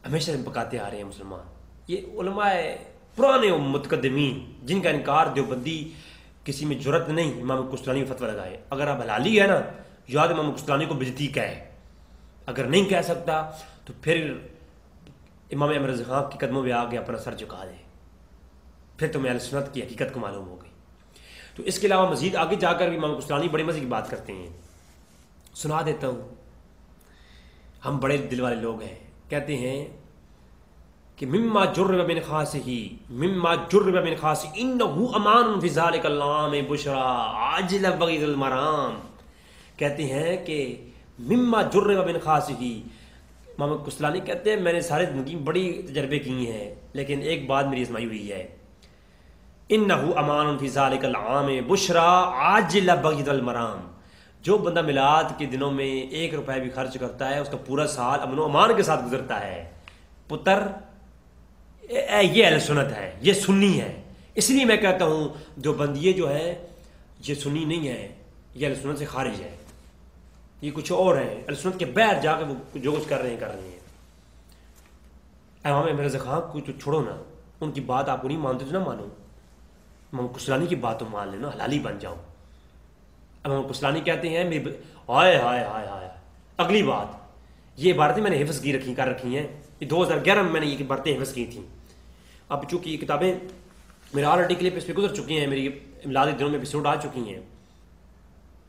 ہمیشہ سے پکاتے آ رہے ہیں مسلمان. یہ علماء پرانے متقدمین جن کا انکار دیوبندی کسی میں جرت نہیں امام قسطلانی میں فتویٰ لگائے. اگر آپ حلالی ہے نا یاد امام قسطلانی کو بدعتی کہے, اگر نہیں کہہ سکتا تو پھر امام احمد رضا خان کے قدموں میں آ کے اپنا سر جھکا دے, پھر تمہیں اہل سنت کی حقیقت کو معلوم ہو گئی. تو اس کے علاوہ مزید آگے جا کر بھی امام قسطلانی بڑے مزے کی بات کرتے ہیں. سنا دیتا ہوں, ہم بڑے دل والے لوگ ہیں. کہتے ہیں کہ مما جرب من خاصہ مما جرب من خاصہ انہ امان فی ذلک اللام بشرا عاجل بغیر المرام. کہتے ہیں کہ مما جرب من خاصہ, امام قسطلانی کہتے ہیں میں نے سارے زندگی بڑی تجربے کیے ہیں لیکن ایک بات میری آزمائی ہوئی ہے, انہ امان فی ذلک العام بشرا عاجل بغیر المرام. جو بندہ میلاد کے دنوں میں 1 روپے بھی خرچ کرتا ہے اس کا پورا سال امن و امان کے ساتھ گزرتا ہے. پتر یہ اہل سنت ہے, یہ سنی ہے. اس لیے میں کہتا ہوں جو بندیے جو ہے یہ سنی نہیں ہے, یہ اہل سنت سے خارج ہے, یہ کچھ اور ہے. اہل سنت کے بغیر جا کے وہ جو کچھ کر رہے ہیں. امام احمد رضا خان کو تو چھوڑو نا, ان کی بات آپ کو نہیں مانتے تو نہ مانو, امام قسطلانی کی بات تو مان لینا, حلالی بن جاؤ. امام قسطلانی کہتے ہیں ہائے ہائے ہائے ہائے. اگلی بات, یہ عبارتیں میں نے حفظ کی کر رکھی ہیں, یہ 2011 میں میں نے یہ عبارتیں حفظ کی تھیں. اب چونکہ یہ کتابیں میرا آلریڈی کلپ اس پہ گزر چکی ہیں, میری میلاد دنوں میں ایپیسوڈ آ چکی ہیں.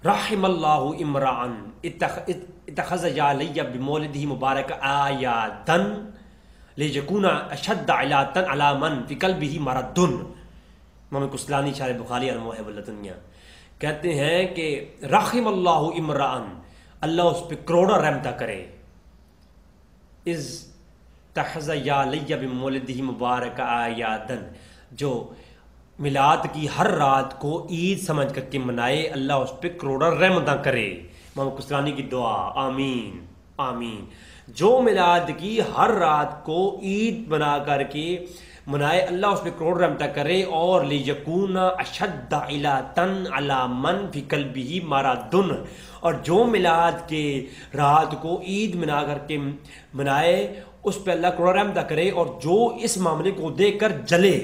رحم اللہ امران اتخذ علی بمولدہ مبارک آیاتن لیکون اشد علاتن علی من فی قلبہ مرض. امام قسطلانی شارح بخاری الموہب اللدنیہ کہتے ہیں کہ رحم اللہ امران, اللہ اس پہ کروڑا رحمتہ کرے, از تخذ علی بمولدہ مبارک آیاتن, جو میلاد کی ہر رات کو عید سمجھ کر کے منائے, اللہ اس پہ کروڑا رحمتہ کرے. امام قسطلانی کی دعا آمین آمین. جو میلاد کی ہر رات کو عید بنا کر کے منائے, اللہ اس پہ کروڑ رحمتہ کرے. اور لیکون اشد علاتن علی من فی قلبہ مرض, اور جو میلاد کے رات کو عید بنا کر کے منائے اس پہ اللہ کروڑ رحمتہ کرے. اور جو اس معاملے کو دیکھ کر جلے,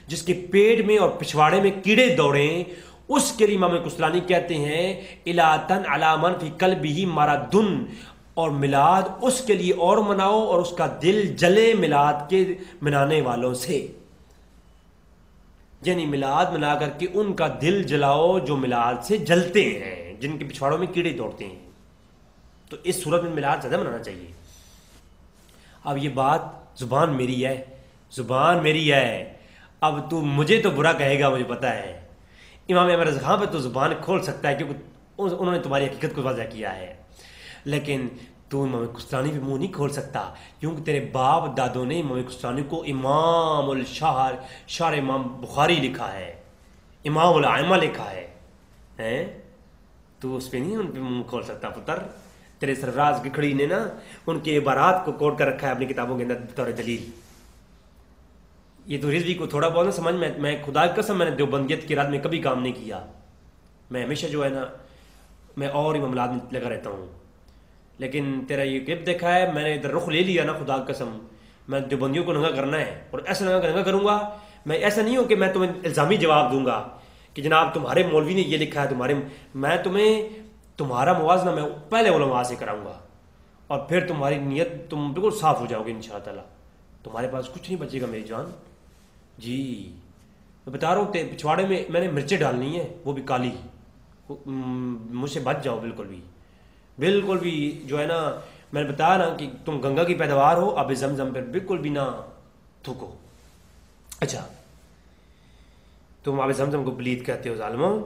جس کے پیٹ میں اور پچھواڑے میں کیڑے دوڑیں, اس کے لیے امام قسطلانی کہتے ہیں علاتن علی من فی قلبہ مرض. اور میلاد اس کے لیے اور مناؤ اور اس کا دل جلے میلاد کے منانے والوں سے, یعنی میلاد منا کر کے ان کا دل جلاؤ جو میلاد سے جلتے ہیں, جن کے پچھواڑوں میں کیڑے دوڑتے ہیں. تو اس صورت میں میلاد زیادہ منانا چاہیے. اب یہ بات زبان میری ہے, زبان میری ہے. اب تو مجھے تو برا کہے گا, مجھے پتا ہے. امام احمد رضا خان پہ تو زبان کھول سکتا ہے کیونکہ انہوں نے تمہاری حقیقت کو واضح کیا ہے, لیکن تو امام قسطلانی پہ منہ نہیں کھول سکتا کیونکہ تیرے باپ دادوں نے امام قسطلانی کو امام الشہر شارح امام بخاری لکھا ہے, امام الائمہ لکھا ہے. تو اس پہ نہیں ان پہ منہ کھول سکتا پتر. تیرے سرفراز گکھڑی نے نا ان کے عبارات کو کوٹ کر رکھا ہے اپنی کتابوں کے اندر بطور دلیل. یہ تو رضوی کو تھوڑا بہت نہ سمجھ میں خدا کی قسم میں نے دیوبندیت کی رات میں کبھی کام نہیں کیا. میں ہمیشہ جو ہے نا میں اور ہی معاملات میں لگا رہتا ہوں. لیکن تیرا یہ کلپ دیکھا ہے, میں نے ادھر رخ لے لیا نا, خدا کی قسم میں دیوبندیوں کو ننگا کرنا ہے. اور ایسا ننگا کروں گا میں, ایسا نہیں ہو کہ میں تمہیں الزامی جواب دوں گا کہ جناب تمہارے مولوی نے یہ لکھا ہے تمہارے, میں تمہیں تمہارا موازنہ میں پہلے علماء سے کراؤں گا اور پھر تمہاری نیت تم بالکل صاف ہو جاؤ گے انشاءاللہ تعالی. تمہارے پاس کچھ نہیں بچے گا میری جان. جی میں بتا رہا ہوں پچھواڑے میں نے مرچیں ڈالنی ہیں, وہ بھی کالی. مجھ سے بچ جاؤ بالکل بھی جو ہے نا میں نے بتایا نا کہ تم گنگا کی پیداوار ہو، اب زمزم پر بالکل بھی نہ تھوکو. اچھا تم آب زمزم کو پلید کہتے ہو ظالموں.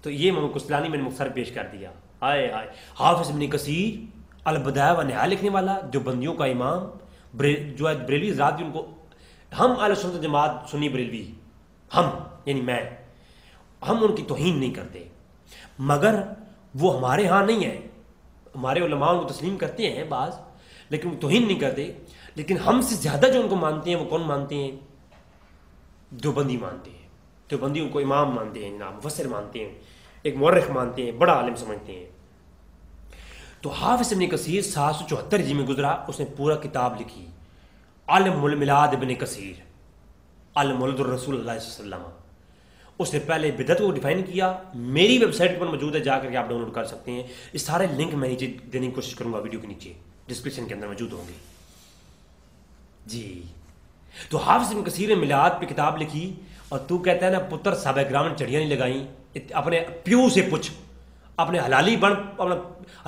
تو یہ امام کستلانی میں نے مختصر پیش کر دیا. ہائے ہائے. حافظ ابن کثیر البدایہ و نہایہ لکھنے والا، جو بندیوں کا امام، جو ہے بریلوی ذات بھی ان کو، ہم اہل سنت جماعت سنی بریلوی، ہم یعنی میں، ہم ان کی توہین نہیں کرتے، مگر وہ ہمارے ہاں نہیں ہے. ہمارے علماء ان کو تسلیم کرتے ہیں بعض، لیکن وہ توہین نہیں کرتے. لیکن ہم سے زیادہ جو ان کو مانتے ہیں وہ کون مانتے ہیں؟ دیوبندی مانتے ہیں. دیوبندی ان کو امام مانتے ہیں جناب، مفسر مانتے ہیں، ایک مورخ مانتے ہیں، بڑا عالم سمجھتے ہیں. تو حافظ ابن کثیر 774 ہجری میں گزرا. اس نے پورا کتاب لکھی، علم المیلاد ابن کثیر، علم مولد الرسول اللہ صلی اللہ علیہ وسلم. اس نے پہلے بدعت کو ڈیفائن کیا. میری ویب سائٹ پر موجود ہے، جا کر کے آپ ڈاؤن لوڈ کر سکتے ہیں. اس سارے لنک میں نیچے دینے کی کوشش کروں گا، ویڈیو کے نیچے ڈسکرپشن کے اندر موجود ہوں گے. جی تو حافظ ابن کثیر نے میلاد پہ کتاب لکھی، اور تو کہتا ہے نا پتر صحابہ کرام چڑیاں نہیں لگائیں. اپنے پیو سے پوچھ، اپنے حلالی بن، اپنا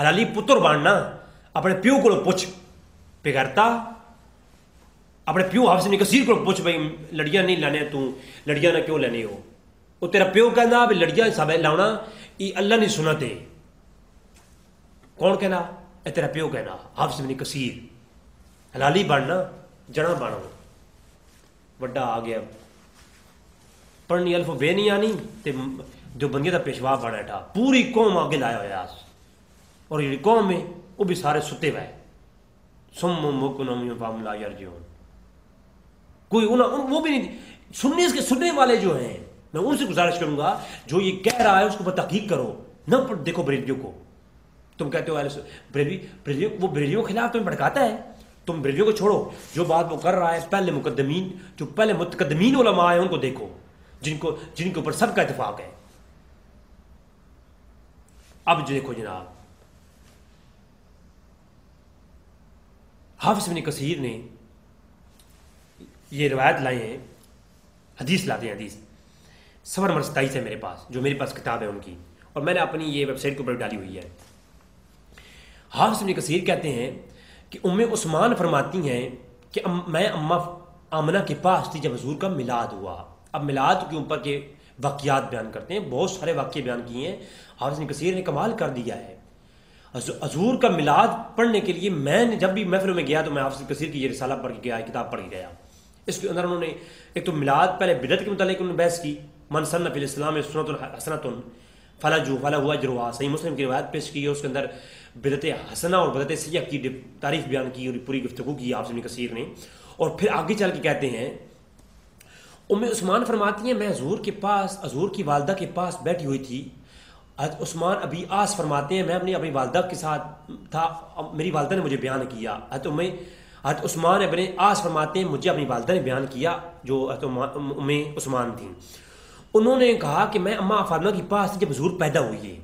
حلالی پتر بننا، اپنے پیو کو پوچھ پگرتا. اپنے پیو حافظ ابن کثیر کو پوچھ بھائی لڑیاں نہیں لانے، تو لڑیاں نہ کیوں لینے ہو؟ وہ تیرا پیو کہنا بھی لڑیاں سب لاؤنا یہ اللہ نہیں سنتے. کون کہنا؟ اے تیرا پیو کہنا حافظ ابن کثیر. حلالی بننا، جنا بنو. بڑا آ گیا، پڑھنی الف بے نہیں آنی، تے جو بندیاں دا پیشوا بنا بیٹھا، پوری قوم آگے لایا ہوا. اور یہ قوم ہے وہ بھی سارے ستے ہوئے، سم مکنم فہم لا یرجعون. کوئی وہ بھی نہیں سننے، اس کے سننے والے جو ہیں میں ان سے گزارش کروں گا جو یہ کہہ رہا ہے اس کو تحقیق کرو. نہ دیکھو بریلویوں کو، تم کہتے ہو بریلوی، وہ بریلویوں کے خلاف تمہیں بھڑکاتا ہے. تم بریلویوں کو چھوڑو، جو بات وہ کر رہا ہے پہلے مقدمین، جو پہلے متقدمین علماء ہیں ان کو دیکھو، جن کے اوپر سب کا اتفاق ہے. اب جو دیکھو جناب، حافظ ابن کثیر نے یہ روایت لائے ہیں، حدیث لاتے ہیں. حدیث صفحہ نمبر 27 ہے میرے پاس، جو میرے پاس کتاب ہے ان کی، اور میں نے اپنی یہ ویب سائٹ کے اوپر ڈالی ہوئی ہے. حافظ ابن کثیر کہتے ہیں کہ ام عثمان فرماتی ہیں کہ میں اماں آمنہ کے پاس تھی جب حضور کا میلاد ہوا. اب میلاد کے اوپر کے واقعات بیان کرتے ہیں، بہت سارے واقعے بیان کیے ہیں. حافظ ابن کثیر نے کمال کر دیا ہے. حضور کا میلاد پڑھنے کے لیے میں نے جب بھی محفلوں میں گیا تو میں حافظ ابن کثیر کی یہ رسالہ پڑھ کے گیا، کتاب پڑھ کے گیا. اس کے اندر انہوں نے ایک تو میلاد، پہلے بدعت کے متعلق انہوں نے بحث کی، من سن فی الاسلام سنت حسنۃ فلہ اجرھا، صحیح مسلم کی روایت پیش کی ہے. اس کے اندر بدعت حسنہ اور بدعت سیئہ کی تعریف بیان کی اور پوری گفتگو کی حافظ ابن کثیر نے. اور پھر آگے چل کے کہتے ہیں، ام عثمان فرماتی ہیں میں حضور کی والدہ کے پاس بیٹھی ہوئی تھی. حضرت عثمان ابی آس فرماتے ہیں میں اپنی ابھی والدہ کے ساتھ تھا، میری والدہ نے مجھے بیان کیا. حضرت عثمان ابن آس فرماتے ہیں مجھے اپنی والدہ نے بیان کیا، جو حضرت ام عثمان تھیں. انہوں نے کہا کہ میں اماں فاطمہ کے پاس جب حضور پیدا ہوئی ہے،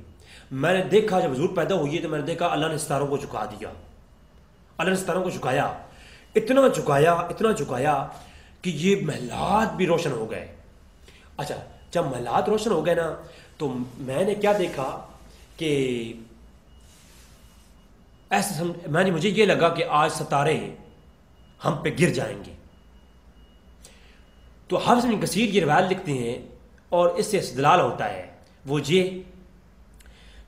میں نے دیکھا جب حضور پیدا ہوئی ہے تو میں نے دیکھا اللہ نے ستاروں کو جھکا دیا. اللہ نے ستاروں کو جھکایا، اتنا جھکایا کہ یہ محلات بھی روشن ہو گئے. اچھا جب محلات روشن ہو گئے نا تو میں نے کیا دیکھا کہ ایسے مجھے یہ لگا کہ آج ستارے ہم پہ گر جائیں گے. تو حافظ ابن کثیر یہ روایت لکھتے ہیں اور اس سے استدلال ہوتا ہے وہ یہ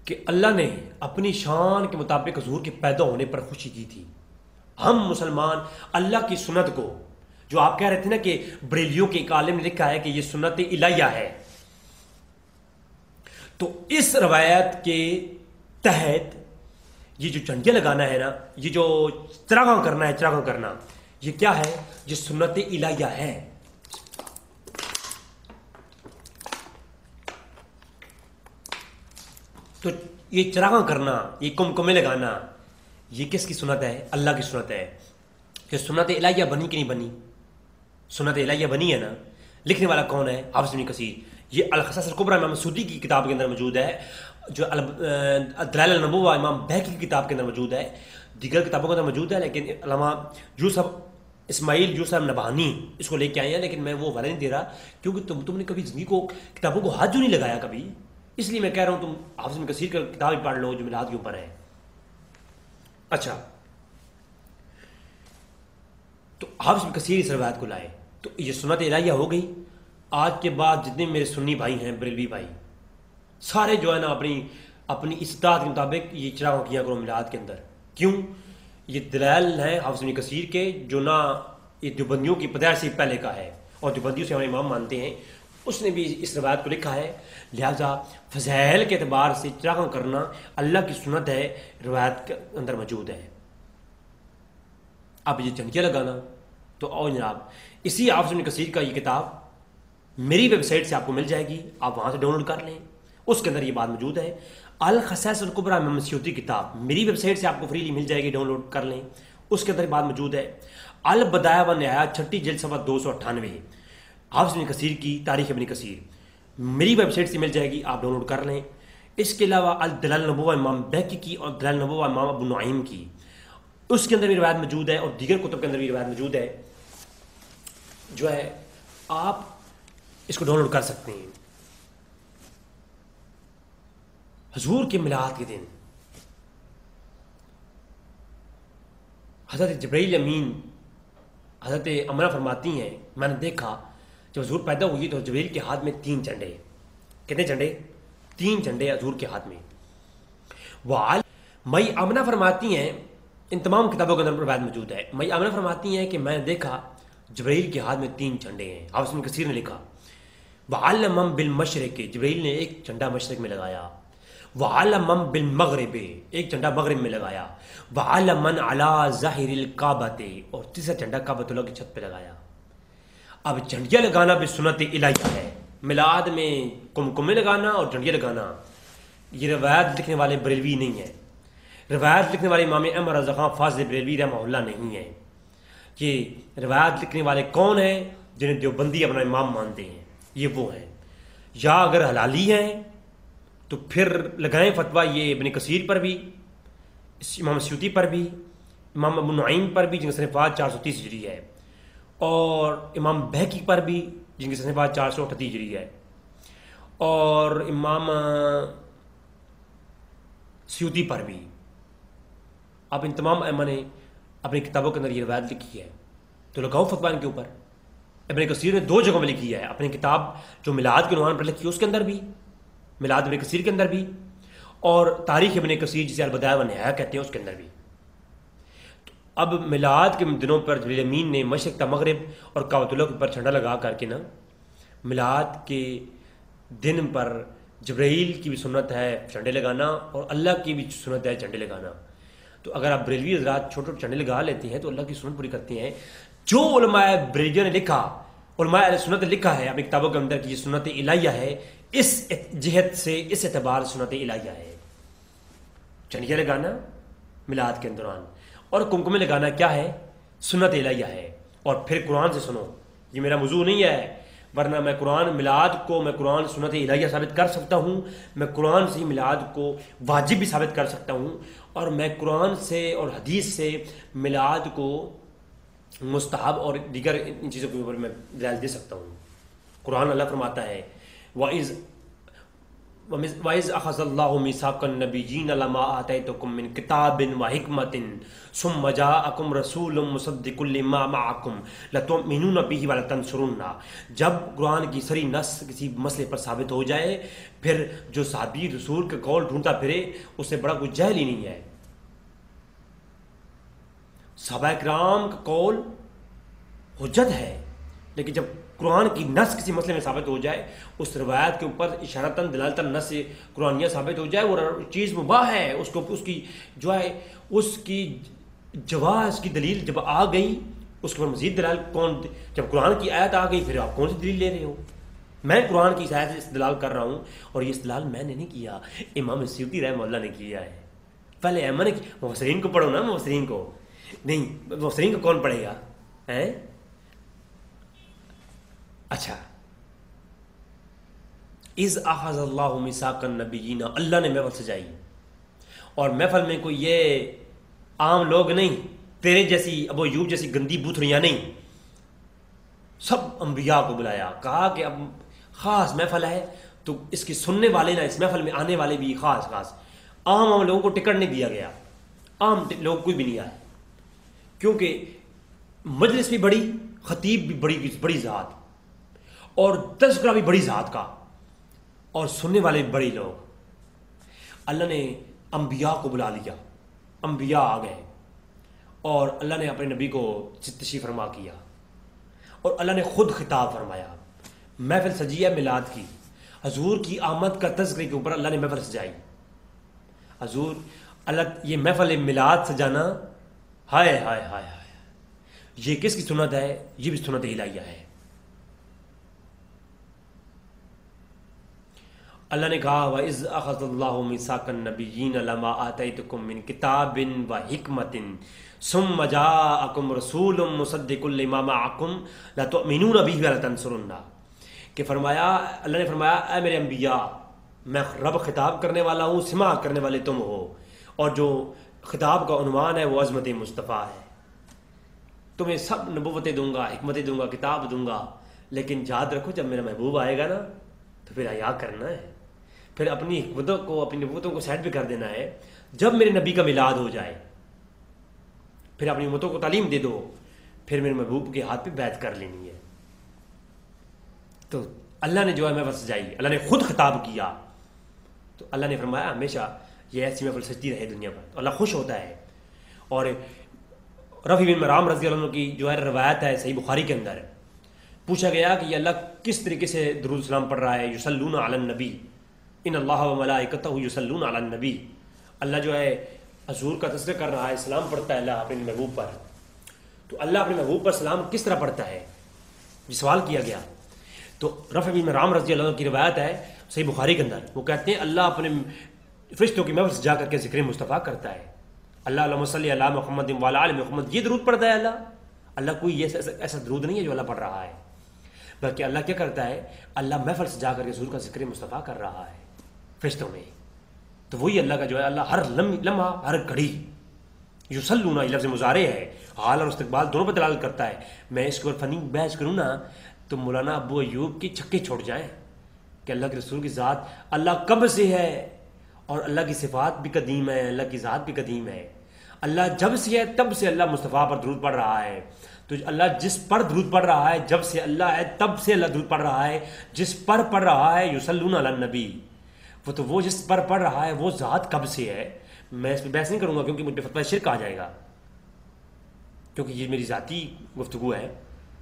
کہ اللہ نے اپنی شان کے مطابق حضور کے پیدا ہونے پر خوشی کی تھی. ہم مسلمان اللہ کی سنت کو، جو آپ کہہ رہے تھے نا کہ بریلیوں کے ایک عالم نے لکھا ہے کہ یہ سنت الہیہ ہے، تو اس روایت کے تحت یہ جو چنڈیاں لگانا ہے نا، یہ جو چراغاں کرنا یہ کیا ہے؟ یہ سنت الہیہ ہے. تو یہ چراغاں کرنا، یہ کمکمے لگانا، یہ کس کی سنت ہے؟ اللہ کی سنت ہے. کہ سنت الہیہ بنی کہ نہیں بنی؟ سنت الہیہ بنی ہے نا. لکھنے والا کون ہے؟ حافظ ابن کثیر. یہ القصص الکبریٰ امام سودی کی کتاب کے اندر موجود ہے، جو دلائل النبوہ امام بہقی کی کتاب کے اندر موجود ہے، دیگر کتابوں کے اندر موجود ہے. لیکن علامہ یوسف اسماعیل یوسف نبہانی اس کو لے کے آئے ہیں، لیکن میں وہ حوالہ نہیں دے رہا کیونکہ تم نے کبھی زندگی کو کتابوں کو ہاتھ جو نہیں لگایا کبھی، اس لیے میں کہہ رہا ہوں تم حافظ ابن کثیر کا کتاب ہی پڑھ لو جو میلاد کے اوپر ہے. اچھا تو حافظ ابن کثیر اس روایت کو لائے، تو یہ سنت الہیہ ہو گئی۔ آج کے بعد جتنے میرے سنی بھائی ہیں، بریلوی بھائی، سارے جو ہے نا اپنی استطاعت کے مطابق یہ چراغاں کیا کرو میلاد کے اندر۔ کیوں؟ یہ دلائل ہیں حافظ ابن کثیر کے، جو نہ یہ دیوبندیوں کی پیدائش سے پہلے کا ہے اور دیوبندیوں سے ہمارے امام مانتے ہیں، اس نے بھی اس روایت کو لکھا ہے۔ لہذا فضائل کے اعتبار سے چراغاں کرنا اللہ کی سنت ہے، روایت کے اندر موجود ہے۔ اب یہ جھنڈیاں لگانا تو اور جناب اسی حافظ ابن کثیر کا یہ کتاب میری ویب سائٹ سے آپ کو مل جائے گی، آپ وہاں سے ڈاؤن لوڈ کر لیں، اس کے اندر یہ بات موجود ہے۔ الخصائص الکبریٰ امام سیوطی کتاب میری ویب سائٹ سے آپ کو فریلی مل جائے گی، ڈاؤن لوڈ کر لیں، اس کے اندر یہ بات موجود ہے۔ البدایہ و نہایہ 6 جلد صفحہ 298 حافظ ابن کثیر کی تاریخ ابن کثیر میری ویب سائٹ سے مل جائے گی، آپ ڈاؤن لوڈ کر لیں۔ اس کے علاوہ الدلائل النبوہ امام بہقی کی اور دلائل النبوہ امام ابو نعیم کی، اس کے اندر بھی روایت موجود ہے، اور دیگر کتب کے اندر بھی روایت موجود ہے، جو ہے آپ اس کو ڈاؤن لوڈ کر سکتے ہیں۔ حضور کے میلاد کے دن حضرت جبرائیل امین حضرت امنہ فرماتی ہیں، میں نے دیکھا جب حضور پیدا ہوئی تو جبرائیل کے ہاتھ میں 3 جھنڈے، کتنے جھنڈے؟ 3 جھنڈے حضور کے ہاتھ میں۔ مئی امنہ فرماتی ہیں، ان تمام کتابوں کے اندر روایت موجود ہے، مئی امنہ فرماتی ہیں کہ میں نے دیکھا جبرائیل کے ہاتھ میں 3 جھنڈے ہیں۔ حافظ ابن کثیر نے لکھا وَعَلَّمَ بِالْمَشْرِقِ، جبرائیل نے ایک جھنڈا مشرق میں لگایا، وَعَلَّمَ بِالْمَغْرِبِ، ایک جھنڈا مغرب میں لگایا، وَعَلَّمَ عَلَى ظَاهِرِ الْكَعْبَةِ، اور تیسرا جھنڈا کعبۃ اللہ کی چھت پہ لگایا۔ اب جھنڈیاں لگانا بھی سنت الہیہ ہے، میلاد میں کمکمے لگانا اور جھنڈیاں لگانا یہ روایت لکھنے والے بریلوی نہیں ہے، روایت لکھنے والے امام احمد رضا خان فاضل بریلوی رحمہ اللہ نہیں ہے۔ یہ روایت لکھنے والے کون ہیں؟ جنہیں دیوبندی اپنا امام مانتے ہیں، یہ وہ ہیں۔ یا اگر حلالی ہیں تو پھر لگائیں فتویٰ یہ ابن کثیر پر بھی، امام سیوطی پر بھی، امام ابو نعیم پر بھی جن کی صنفات 430 ہجری ہے، اور امام بہقی پر بھی جن کی صنفات 438 ہجری ہے، اور امام سیوطی پر بھی۔ اب ان تمام ائمہ نے اپنی کتابوں کے اندر یہ روایت لکھی ہے، تو لگاؤ فتویٰ ان کے اوپر۔ ابن کثیر نے 2 جگہوں میں لکھی ہے، اپنی کتاب جو میلاد کے عنوان پر لکھی ہے اس کے اندر بھی، میلاد ابن کثیر کے اندر بھی، اور تاریخ ابن کثیر جسے البدایہ و نہایہ کہتے ہیں اس کے اندر بھی۔ تو اب میلاد کے دنوں پر جبریل امین نے مشرق تا مغرب اور کعبۃ اللہ کے اوپر جھنڈا لگا کر کے نا، میلاد کے دن پر جبرائیل کی بھی سنت ہے جھنڈے لگانا اور اللہ کی بھی سنت ہے جھنڈے لگانا۔ تو اگر آپ بریلوی حضرات چھوٹے چھوٹے جھنڈے لگا لیتے ہیں تو اللہ کی سنت پوری کرتے ہیں۔ جو علماء بریلویوں نے لکھا، علماء اہل سنت نے لکھا ہے اپنی کتابوں کے اندر کہ یہ سنت الہیہ ہے، اس جہت سے، اس اعتبار سنت الہیہ ہے۔ جھنڈیاں لگانا میلاد کے دوران اور کمکمے لگانا کیا ہے؟ سنت الہیہ ہے۔ اور پھر قرآن سے سنو، یہ میرا موضوع نہیں ہے، ورنہ میں قرآن میلاد کو میں قرآن سنت الہیہ ثابت کر سکتا ہوں، میں قرآن سے میلاد کو واجب بھی ثابت کر سکتا ہوں، اور میں قرآن سے اور حدیث سے میلاد کو مستحب اور دیگر ان چیزوں کے اوپر میں دلائل دے سکتا ہوں۔ قرآن اللہ فرماتا ہے وَإِذْ أَخَذَ اللَّهُ مِيثَاقَ النَّبِيِّينَ لَمَا آتَيْتُكُم مِّن كِتَابٍ وَحِكْمَةٍ ثُمَّ جَاءَكُمْ رَسُولٌ مُّصَدِّقٌ لِّمَا مَعَكُمْ لَتُؤْمِنُونَ بِهِ وَلَتَنصُرُنَّهُ، جب قرآن کی سری نص کسی مسئلے پر ثابت ہو جائے، پھر جو صحابی رسول کا قول ڈھونڈتا پھرے اس سے بڑا کوئی جاہل ہی نہیں ہے۔ صحابہ کرام کا قول حجت ہے، لیکن جب قرآن کی نص کسی مسئلے میں ثابت ہو جائے، اس روایت کے اوپر اشارتاً دلالتاً نص قرآنیہ ثابت ہو جائے، وہ چیز مباح ہے، اس کو اس کی جو ہے اس کی جواز کی دلیل جب آ گئی، اس کے اوپر مزید دلال کون؟ جب قرآن کی آیت آ گئی پھر آپ کون سی دلیل لے رہے ہو؟ میں قرآن کی آیت سے استدلال کر رہا ہوں، اور یہ استدلال میں نے نہیں کیا، امام سیوطی رحمہ اللہ نے کیا ہے۔ پہلے ایمن نے مفسرین کو پڑھو نا، مفسرین کو نہیں، مفسرین کو کون پڑھے گا؟ اچھا، اِذْ أَخَذَ اللَّهُ مِيثَاقَ النَّبِيِّينَ، اللہ نے محفل سجائی، اور محفل میں کوئی یہ عام لوگ نہیں، تیرے جیسی ابو ایوب جیسی گندی بوتھڑیاں نہیں، سب انبیاء کو بلایا، کہا کہ اب خاص محفل ہے تو اس کی سننے والے نہ، اس محفل میں آنے والے بھی خاص عام لوگوں کو ٹکٹ نہیں دیا گیا، عام لوگ کوئی بھی نہیں آئے، کیونکہ مجلس بھی بڑی، خطیب بھی بڑی ذات، اور تذکرہ بھی بڑی ذات کا، اور سننے والے بھی بڑے لوگ۔ اللہ نے انبیاء کو بلا لیا، انبیاء آ گئے، اور اللہ نے اپنے نبی کو تشریف فرما کیا، اور اللہ نے خود خطاب فرمایا۔ محفل سجی ہے میلاد کی، حضور کی آمد کا تذکرے کے اوپر اللہ نے محفل سجائی۔ حضور اللہ، یہ محفل میلاد سجانا، ہائے ہائے ہائے ہائے، یہ کس کی سنت ہے؟ یہ بھی سنت الہیہ ہے۔ اللہ نے کہا وَإِذْ أَخَذَ اللَّهُ مِيثَاقَ النَّبِيِّينَ لَمَا آتَيْتُكُم مِّن كِتَابٍ وَحِكْمَةٍ ثُمَّ جَاءَكُمْ رَسُولٌ مُصَدِّقٌ لِّمَا مَعَكُمْ لَتُؤْمِنُونَ بِهِ وَلَتَنصُرُنَّهُ، کہ فرمایا، اللہ نے فرمایا اے میرے انبیاء، میں رب خطاب کرنے والا ہوں، سماع کرنے والے تم ہو، اور جو خطاب کا عنوان ہے وہ عظمت مصطفیٰ ہے۔ تمہیں سب نبوتیں دوں گا، حکمتیں دوں گا، کتاب دوں گا، لیکن یاد رکھو جب میرا محبوب آئے گا نا تو پھر حیا کرنا ہے، پھر اپنی حکمتوں کو، اپنی نبوتوں کو سائڈ پہ کر دینا ہے۔ جب میرے نبی کا میلاد ہو جائے پھر اپنی امتوں کو تعلیم دے دو، پھر میرے محبوب کے ہاتھ پہ بیعت کر لینی ہے۔ تو اللہ نے جو ہے محفل سجائی، اللہ نے خود خطاب کیا، تو اللہ نے فرمایا ہمیشہ یہ ایسی محفل سجتی رہے دنیا پر، تو اللہ خوش ہوتا ہے۔ اور رفیع بن مرام رضی اللہ عنہ کی جو ہے روایت ہے صحیح بخاری کے اندر، پوچھا گیا کہ یہ اللہ کس طریقے سے درود السلام پڑھ رہا ہے؟ یصلون علی النبی ان اللہ و ملائکتہ یصلون علی النبی، اللہ جو ہے حضور کا تذکرہ کر رہا ہے، سلام پڑھتا ہے اللہ اپنے محبوب پر۔ تو اللہ اپنے محبوب پر سلام کس طرح پڑھتا ہے؟ یہ سوال کیا گیا۔ تو رفیع بن مرام رضی اللہ عنہ کی روایت ہے صحیح بخاری کے اندر، وہ کہتے ہیں اللہ اپنے فرشتوں کی محفل سجا کر کے ذکر مصطفیٰ کرتا ہے۔ اللہ اللہم صلی علی محمد وعلی آل محمد، یہ درود پڑھتا ہے اللہ کوئی ایسا درود نہیں ہے جو اللہ پڑھ رہا ہے، بلکہ اللہ کیا کرتا ہے؟ اللہ محفل سجا کر کے حضور کا ذکر مصطفیٰ کر رہا ہے فرشتوں میں۔ تو وہی اللہ کا جو ہے اللہ ہر لمحہ، ہر گھڑی، یصلون، لفظ مضارع ہے، حال اور استقبال دونوں پر دلالت کرتا ہے۔ میں اس کو فنی بحث کروں نا تو مولانا ابو ایوب کی چھکے چھوڑ جائیں کہ اللہ کے رسول کی ذات اللہ کب سے ہے، اور اللہ کی صفات بھی قدیم ہے، اللہ کی ذات بھی قدیم ہے۔ اللہ جب سے ہے تب سے اللہ مصطفیٰ پر درود پڑھ رہا ہے، تو اللہ جس پر درود پڑھ رہا ہے، جب سے اللہ ہے تب سے اللہ درود پڑھ رہا ہے، جس پر پڑھ رہا ہے یصلون علی النبی، وہ جس پر پڑھ رہا ہے وہ ذات کب سے ہے۔ میں اس پہ بحث نہیں کروں گا کیونکہ مجھ پہ فتویٰ شرک آ جائے گا، کیونکہ یہ میری ذاتی گفتگو ہے،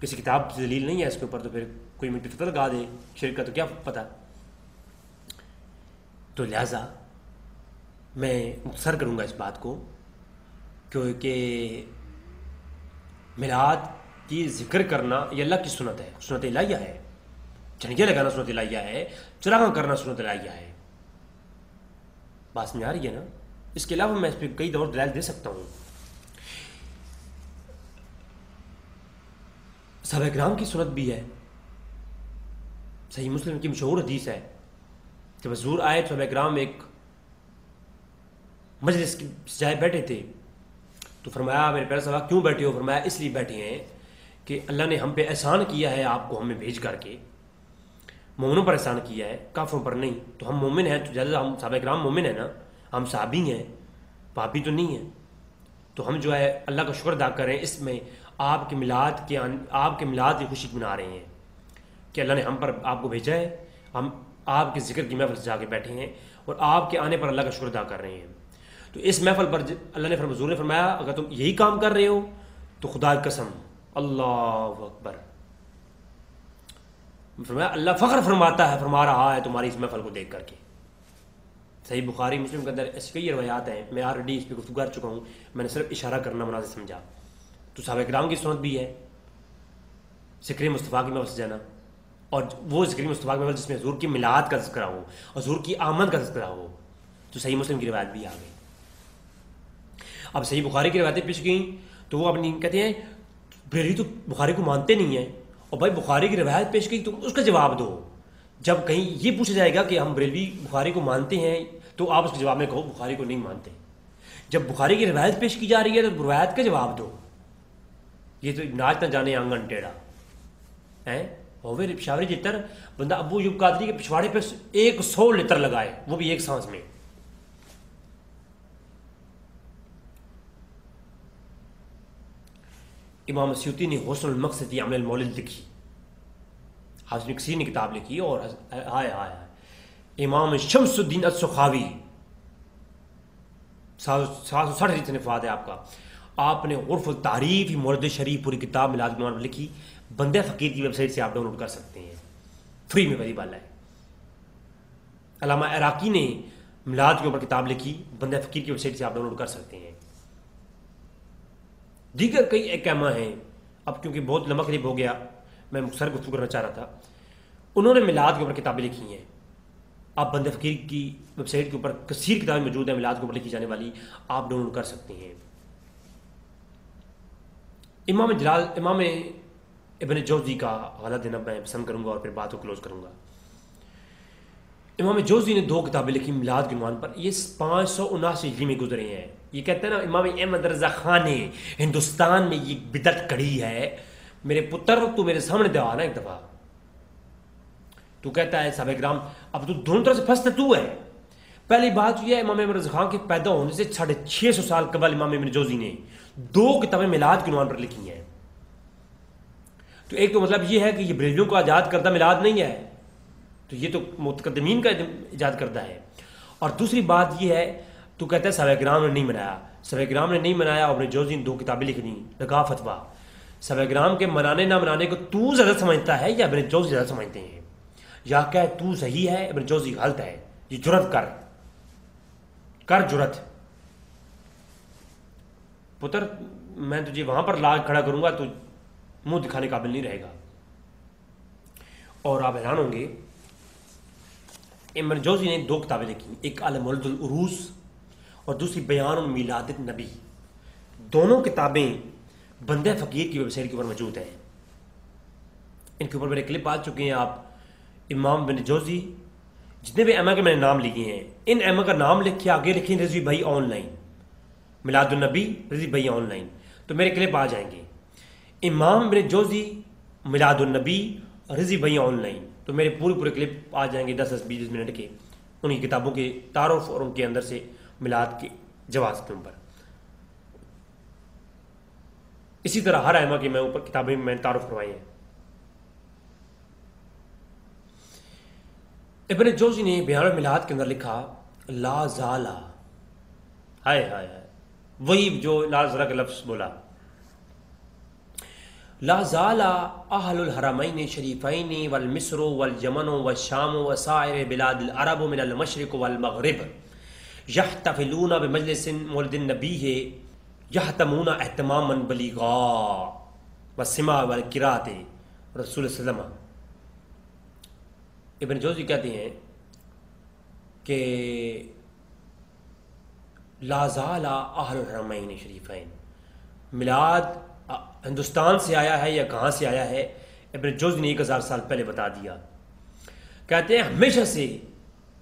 کسی کتاب سے دلیل نہیں ہے اس کے اوپر، تو پھر کوئی مجھ پہ فتویٰ لگا دے شرک کا تو کیا پتہ۔ تو لہٰذا میں مختصر کروں گا اس بات کو، کیونکہ میلاد کی ذکر کرنا یہ اللہ کی سنت ہے، سنت الہیہ ہے۔ جھنڈیاں لگانا سنت الہیہ ہے، چراغاں کرنا سنت الہیہ ہے۔ بات میں آ رہی ہے نا؟ اس کے علاوہ میں اس پہ کئی دور دلائل دے سکتا ہوں۔ صحابہ کرام کی سنت بھی ہے، صحیح مسلم کی مشہور حدیث ہے، جب حضور آئے تو صحابہ کرام ایک مجلس کی سجائے بیٹھے تھے، تو فرمایا میرے پیارے صحابہ کیوں بیٹھے ہو؟ فرمایا اس لیے بیٹھے ہیں کہ اللہ نے ہم پہ احسان کیا ہے، آپ کو ہمیں بھیج کر کے، مومنوں پر احسان کیا ہے، کافروں پر نہیں۔ تو ہم مومن ہیں، تو زیادہ ہم صحابہ کرام مومن ہیں نا، ہم صحابی ہیں، پاپی تو نہیں ہیں، تو ہم جو ہے اللہ کا شکر ادا کریں، اس میں آپ کے میلاد کی خوشی منا رہے ہیں کہ اللہ نے ہم پر آپ کو بھیجا ہے، ہم آپ کے ذکر کی محفل سجا کے بیٹھے ہیں اور آپ کے آنے پر اللہ کا شکر ادا کر رہے ہیں۔ تو اس محفل پر اللہ نے حضور نے فرمایا اگر تم یہی کام کر رہے ہو تو خدا کی قسم، اللہ اکبر، فرمایا اللہ فخر فرما رہا ہے تمہاری اس محفل کو دیکھ کر کے۔ صحیح بخاری مسلم کے اندر ایسی کئی روایات ہیں، میں آلریڈی اس پہ گفتگو کر چکا ہوں، میں نے صرف اشارہ کرنا مناسب سمجھا۔ تو صحابہ کرام کی سنت بھی ہے ذکر مصطفیٰ کی محفل سجانا، اور وہ ذکر مصطفیٰ کی محفل جس میں حضور کی میلاد کا ذکر ہو، حضور کی آمد کا ذکر ہو، تو صحیح مسلم کی روایت بھی آ گئی۔ اب صحیح بخاری کی روایتیں پیش گئیں تو وہ اپنی کہتے ہیں بریلوی تو بخاری کو مانتے نہیں ہیں، اور بھائی بخاری کی روایت پیش گئی تو اس کا جواب دو۔ جب کہیں یہ پوچھا جائے گا کہ ہم بریلوی بخاری کو مانتے ہیں تو آپ اس کے جواب میں کہو بخاری کو نہیں مانتے۔ جب بخاری کی روایت پیش کی جا رہی ہے تو روایت کا جواب دو۔ یہ تو ناچ نہ جانے آنگن ٹیڑھا ہے، ہوئے پشاوری جتر بندہ ابو ایوب قادری کے پچھواڑے پہ 100 لتر لگائے، وہ بھی ایک سانس میں۔ امام سیوطی نے حسن المقصد عمل المولد لکھی، حافظ ابن کثیر نے کتاب لکھی، اور ہائے ہائے امام شمس الدین السخاوی 760 صنفات ہے آپ کا، آپ نے عرف التعریف مورد شریف پوری کتاب میلاد کے عنوان پر لکھی، بندہ فقیر کی ویب سائٹ سے آپ ڈاؤن لوڈ کر سکتے ہیں، فری میں بھری بالا ہے۔ علامہ عراقی نے میلاد کے اوپر کتاب لکھی، بندہ فقیر کی ویب سائٹ سے آپ ڈاؤن لوڈ کر سکتے ہیں۔ دیگر کئی ایک ائمہ ہیں، اب کیونکہ بہت لمبا کلپ ہو گیا، میں مختصر گفتگو کرنا چاہ رہا تھا، انہوں نے میلاد کے اوپر کتابیں لکھی ہیں، آپ بندہ فقیر کی ویب سائٹ کے اوپر کثیر کتابیں موجود ہیں میلاد کے اوپر لکھی جانے والی، آپ ڈاؤن لوڈ کر سکتے ہیں۔ امام ابن جوزی کا حوالہ دینا میں پسند کروں گا اور پھر بات کو کلوز کروں گا۔ امام جوزی نے 2 کتابیں لکھی میلاد کے عنوان پر، یہ 579 ہجری میں گزرے ہیں۔ یہ کہتے ہیں نا امام احمد رضا خان نے ہندوستان میں یہ بدعت کڑی ہے، میرے پتر تو میرے سامنے دعا نا ایک دفعہ، تو کہتا ہے صحابہ کرام اب تو دونوں طرف سے پھنستا تو ہے۔ پہلی بات یہ ہے امام احمد رضا خان کے پیدا ہونے سے 650 سال قبل امام ابن جوزی نے 2 کتابیں میلاد کے عنوان پر لکھی ہیں۔ تو ایک تو مطلب یہ ہے کہ یہ بریلویوں کو ایجاد کردہ میلاد نہیں ہے، تو یہ تو متقدمین کا ایجاد کردہ ہے، اور دوسری بات یہ ہے تو کہتا ہے صحابہ کرام نے نہیں منایا، صحابہ کرام نے نہیں منایا، اور ابن جوزی نے 2 کتابیں لکھ دیں، لگا فتویٰ۔ صحابہ کرام کے منانے نہ منانے کو تو زیادہ سمجھتا ہے یا ابن جوزی زیادہ سمجھتے ہیں، یا کہ تو صحیح ہے ابن جوزی غلط ہے، یہ جرت کر جرت پتر، میں تجھے وہاں پر لا کھڑا کروں گا تو منہ دکھانے قابل نہیں رہے گا۔ اور آپ حیران ہوں گے ابن جوزی نے 2 کتابیں لکھی، ایک المولد العروس اور دوسری بیان میلاد النبی، دونوں کتابیں بندہ فقیر کی ویب سائٹ کے اوپر موجود ہیں، ان کے اوپر میرے کلپ آ چکے ہیں۔ آپ امام بن جوزی جتنے بھی ائمہ کے میں نے نام لکھے ہیں، ان ائمہ کا نام لکھ کے آگے لکھیں رضوی بھائی آن لائن، میلاد النبی رضوی بھائی آن لائن، تو میرے کلپ آ جائیں گے، امام بن جوزی میلاد النبی رضوی بھائی آن لائن، تو میرے پورے کلپ آ جائیں گے 10-20 منٹ کے، انہیں کتابوں کے تعارف اور ان کے اندر سے میلاد کے جواز کے اوپر۔ اسی طرح ہر ائمہ کے میں اوپر کتابیں میں نے تعارف کروائی ہیں۔ ابن جوزی نے بیان المیلاد کے اندر لکھا لا زالا، ہائے ہائے ہائے، وہی جو لا زالا کا لفظ بولا، لا زالا اہل الحرمین شریفین والمصر والیمن والشام وسائر بلاد العرب من المشرق والمغرب یحتفلون بمجلس مولد النبی یحتمون اہتماما بلیغا والسماع والقراءۃ رسول صلی اللہ علیہ وسلم۔ ابن جوزی کہتے ہیں کہ لا زال اہل الحرمین شریفین، میلاد ہندوستان سے آیا ہے یا کہاں سے آیا ہے، ابن جوزی نے 1000 سال پہلے بتا دیا۔ کہتے ہیں ہمیشہ سے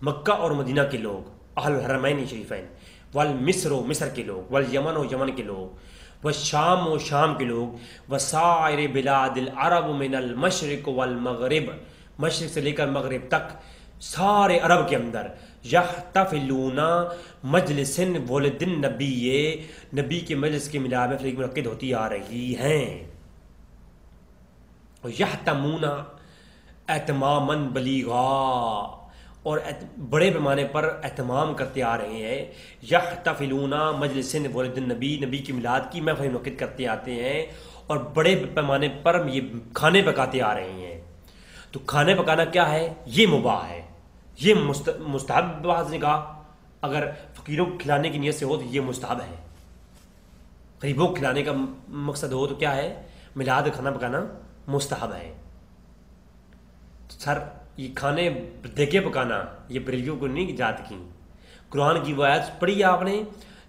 مکہ اور مدینہ کے لوگ، اہل الحرمین شریفین، والمصر و مصر کے لوگ، والیمن و یمن کے لوگ، والشام و شام کے لوگ، وسائر بلاد العرب من المشرق والمغرب، مشرق سے لے کر مغرب تک سارے عرب کے اندر، یحتفلون مجلس ولد النبی، نبی کے مجلس کے میلاد میں منعقد ہوتی آ رہی ہیں، یحتمون اہتماما بلیغا، اور بڑے پیمانے پر اہتمام کرتے آ رہے ہیں، یحتفلون مجلس ولد النبی، نبی کی میلاد کی محفل منعقد کرتے آتے ہیں، اور بڑے پیمانے پر یہ کھانے پکاتے آ رہے ہیں۔ تو کھانے پکانا کیا ہے؟ یہ مباح ہے، یہ مستحب، بعض نے کہا اگر فقیروں کو کھلانے کی نیت سے ہو تو یہ مستحب ہے، غریبوں کو کھلانے کا مقصد ہو تو کیا ہے؟ میلاد کھانا پکانا مستحب ہے۔ سر یہ کھانے دیکھے پکانا یہ بریلویوں کو نہیں ایجاد کی، قرآن کی وہ آیت پڑھی آپ نے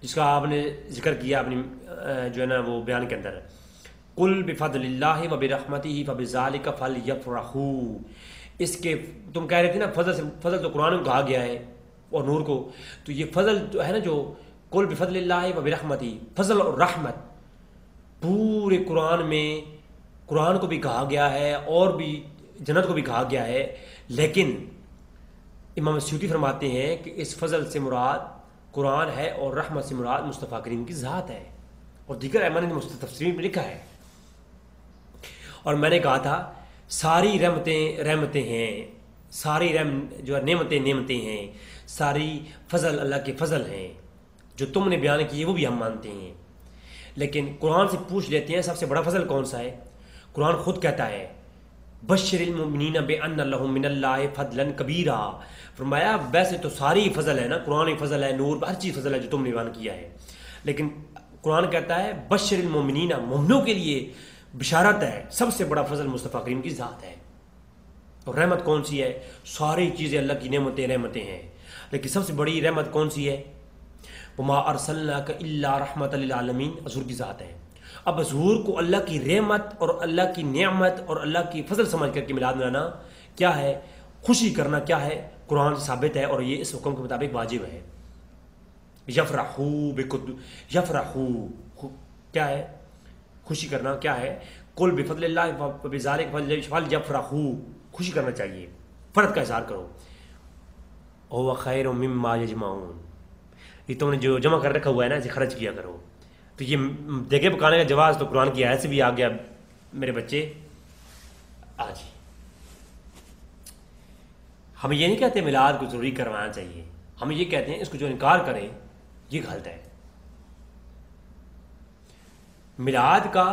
جس کا آپ نے ذکر کیا اپنی جو ہے نا وہ بیان کے اندر، قل بفضل اللہ وبرحمتہ فبذلک فلیفرحوا، اس کے تم کہہ رہے تھے نا فضل تو قرآن کو کہا گیا ہے اور نور کو، تو یہ فضل جو ہے نا جو قل بفضل اللہ وبرحمتہ، فضل اور رحمت پورے قرآن میں قرآن کو بھی کہا گیا ہے اور بھی جنت کو بھی کہا گیا ہے، لیکن امام سیوطی فرماتے ہیں کہ اس فضل سے مراد قرآن ہے اور رحمت سے مراد مصطفیٰ کریم کی ذات ہے، اور دیگر ائمہ نے تفسیر میں لکھا ہے اور میں نے کہا تھا ساری رحمتیں رحمتیں ہیں، ساری جو ہے نعمتیں نعمتیں ہیں، ساری فضل اللہ کے فضل ہیں، جو تم نے بیان کیے وہ بھی ہم مانتے ہیں، لیکن قرآن سے پوچھ لیتے ہیں سب سے بڑا فضل کون سا ہے؟ قرآن خود کہتا ہے بشر المؤمنین بان لهم من اللہ فضلا کبیرا، فرمایا ویسے تو ساری فضل ہے نا، قرآن فضل ہے، نور ہر چیز فضل ہے جو تم نے بیان کیا ہے، لیکن قرآن کہتا ہے بشر المؤمنین، مومنوں کے لیے بشارت ہے، سب سے بڑا فضل مصطفیٰ کریم کی ذات ہے۔ اور رحمت کون سی ہے؟ ساری چیزیں اللہ کی نعمتیں رحمتیں ہیں، لیکن سب سے بڑی رحمت کون سی ہے؟ وما ارسلناک الا رحمۃ للعالمین، حضور کی ذات ہے۔ اب حضور کو اللہ کی رحمت اور اللہ کی نعمت اور اللہ کی فضل سمجھ کر کے میلاد منانا کیا ہے؟ خوشی کرنا کیا ہے؟ قرآن سے ثابت ہے اور یہ اس حکم کے مطابق واجب ہے۔ یفرحو کیا ہے؟ خوشی کرنا کیا ہے؟ قل بفضل اللہ وبذلک فلیفرحوا، خوشی کرنا چاہیے، فرد کا اظہار کرو۔ وہو خیر مما یجمعون، یہ تم نے جو جمع کر رکھا ہوا ہے نا اسے خرچ کیا کرو۔ تو یہ دیگے پکانے کا جواز تو قرآن کی آیت سے بھی آ گیا میرے بچے۔ آج ہم یہ نہیں کہتے میلاد کو ضروری کروانا چاہیے، ہم یہ کہتے ہیں اس کو جو انکار کرے یہ غلط ہے۔ میلاد کا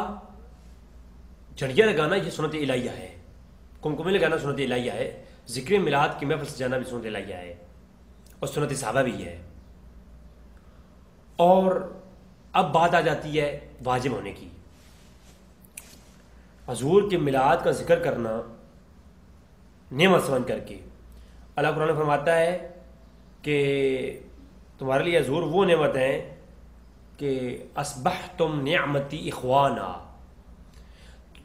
جھڑیاں لگانا یہ سنت الہیہ ہے، کمکمے لگانا سنت الہیہ ہے، ذکر میلاد کی محفل سجانا بھی سنت الہیہ ہے اور سنت صحابہ بھی ہے۔ اور اب بات آ جاتی ہے واجب ہونے کی۔ حضور کے میلاد کا ذکر کرنا نعمت سمجھ کر کے، اللہ قرآن فرماتا ہے کہ تمہارے لیے حضور وہ نعمت ہیں کہ اصبحتم نعمتی اخوانا،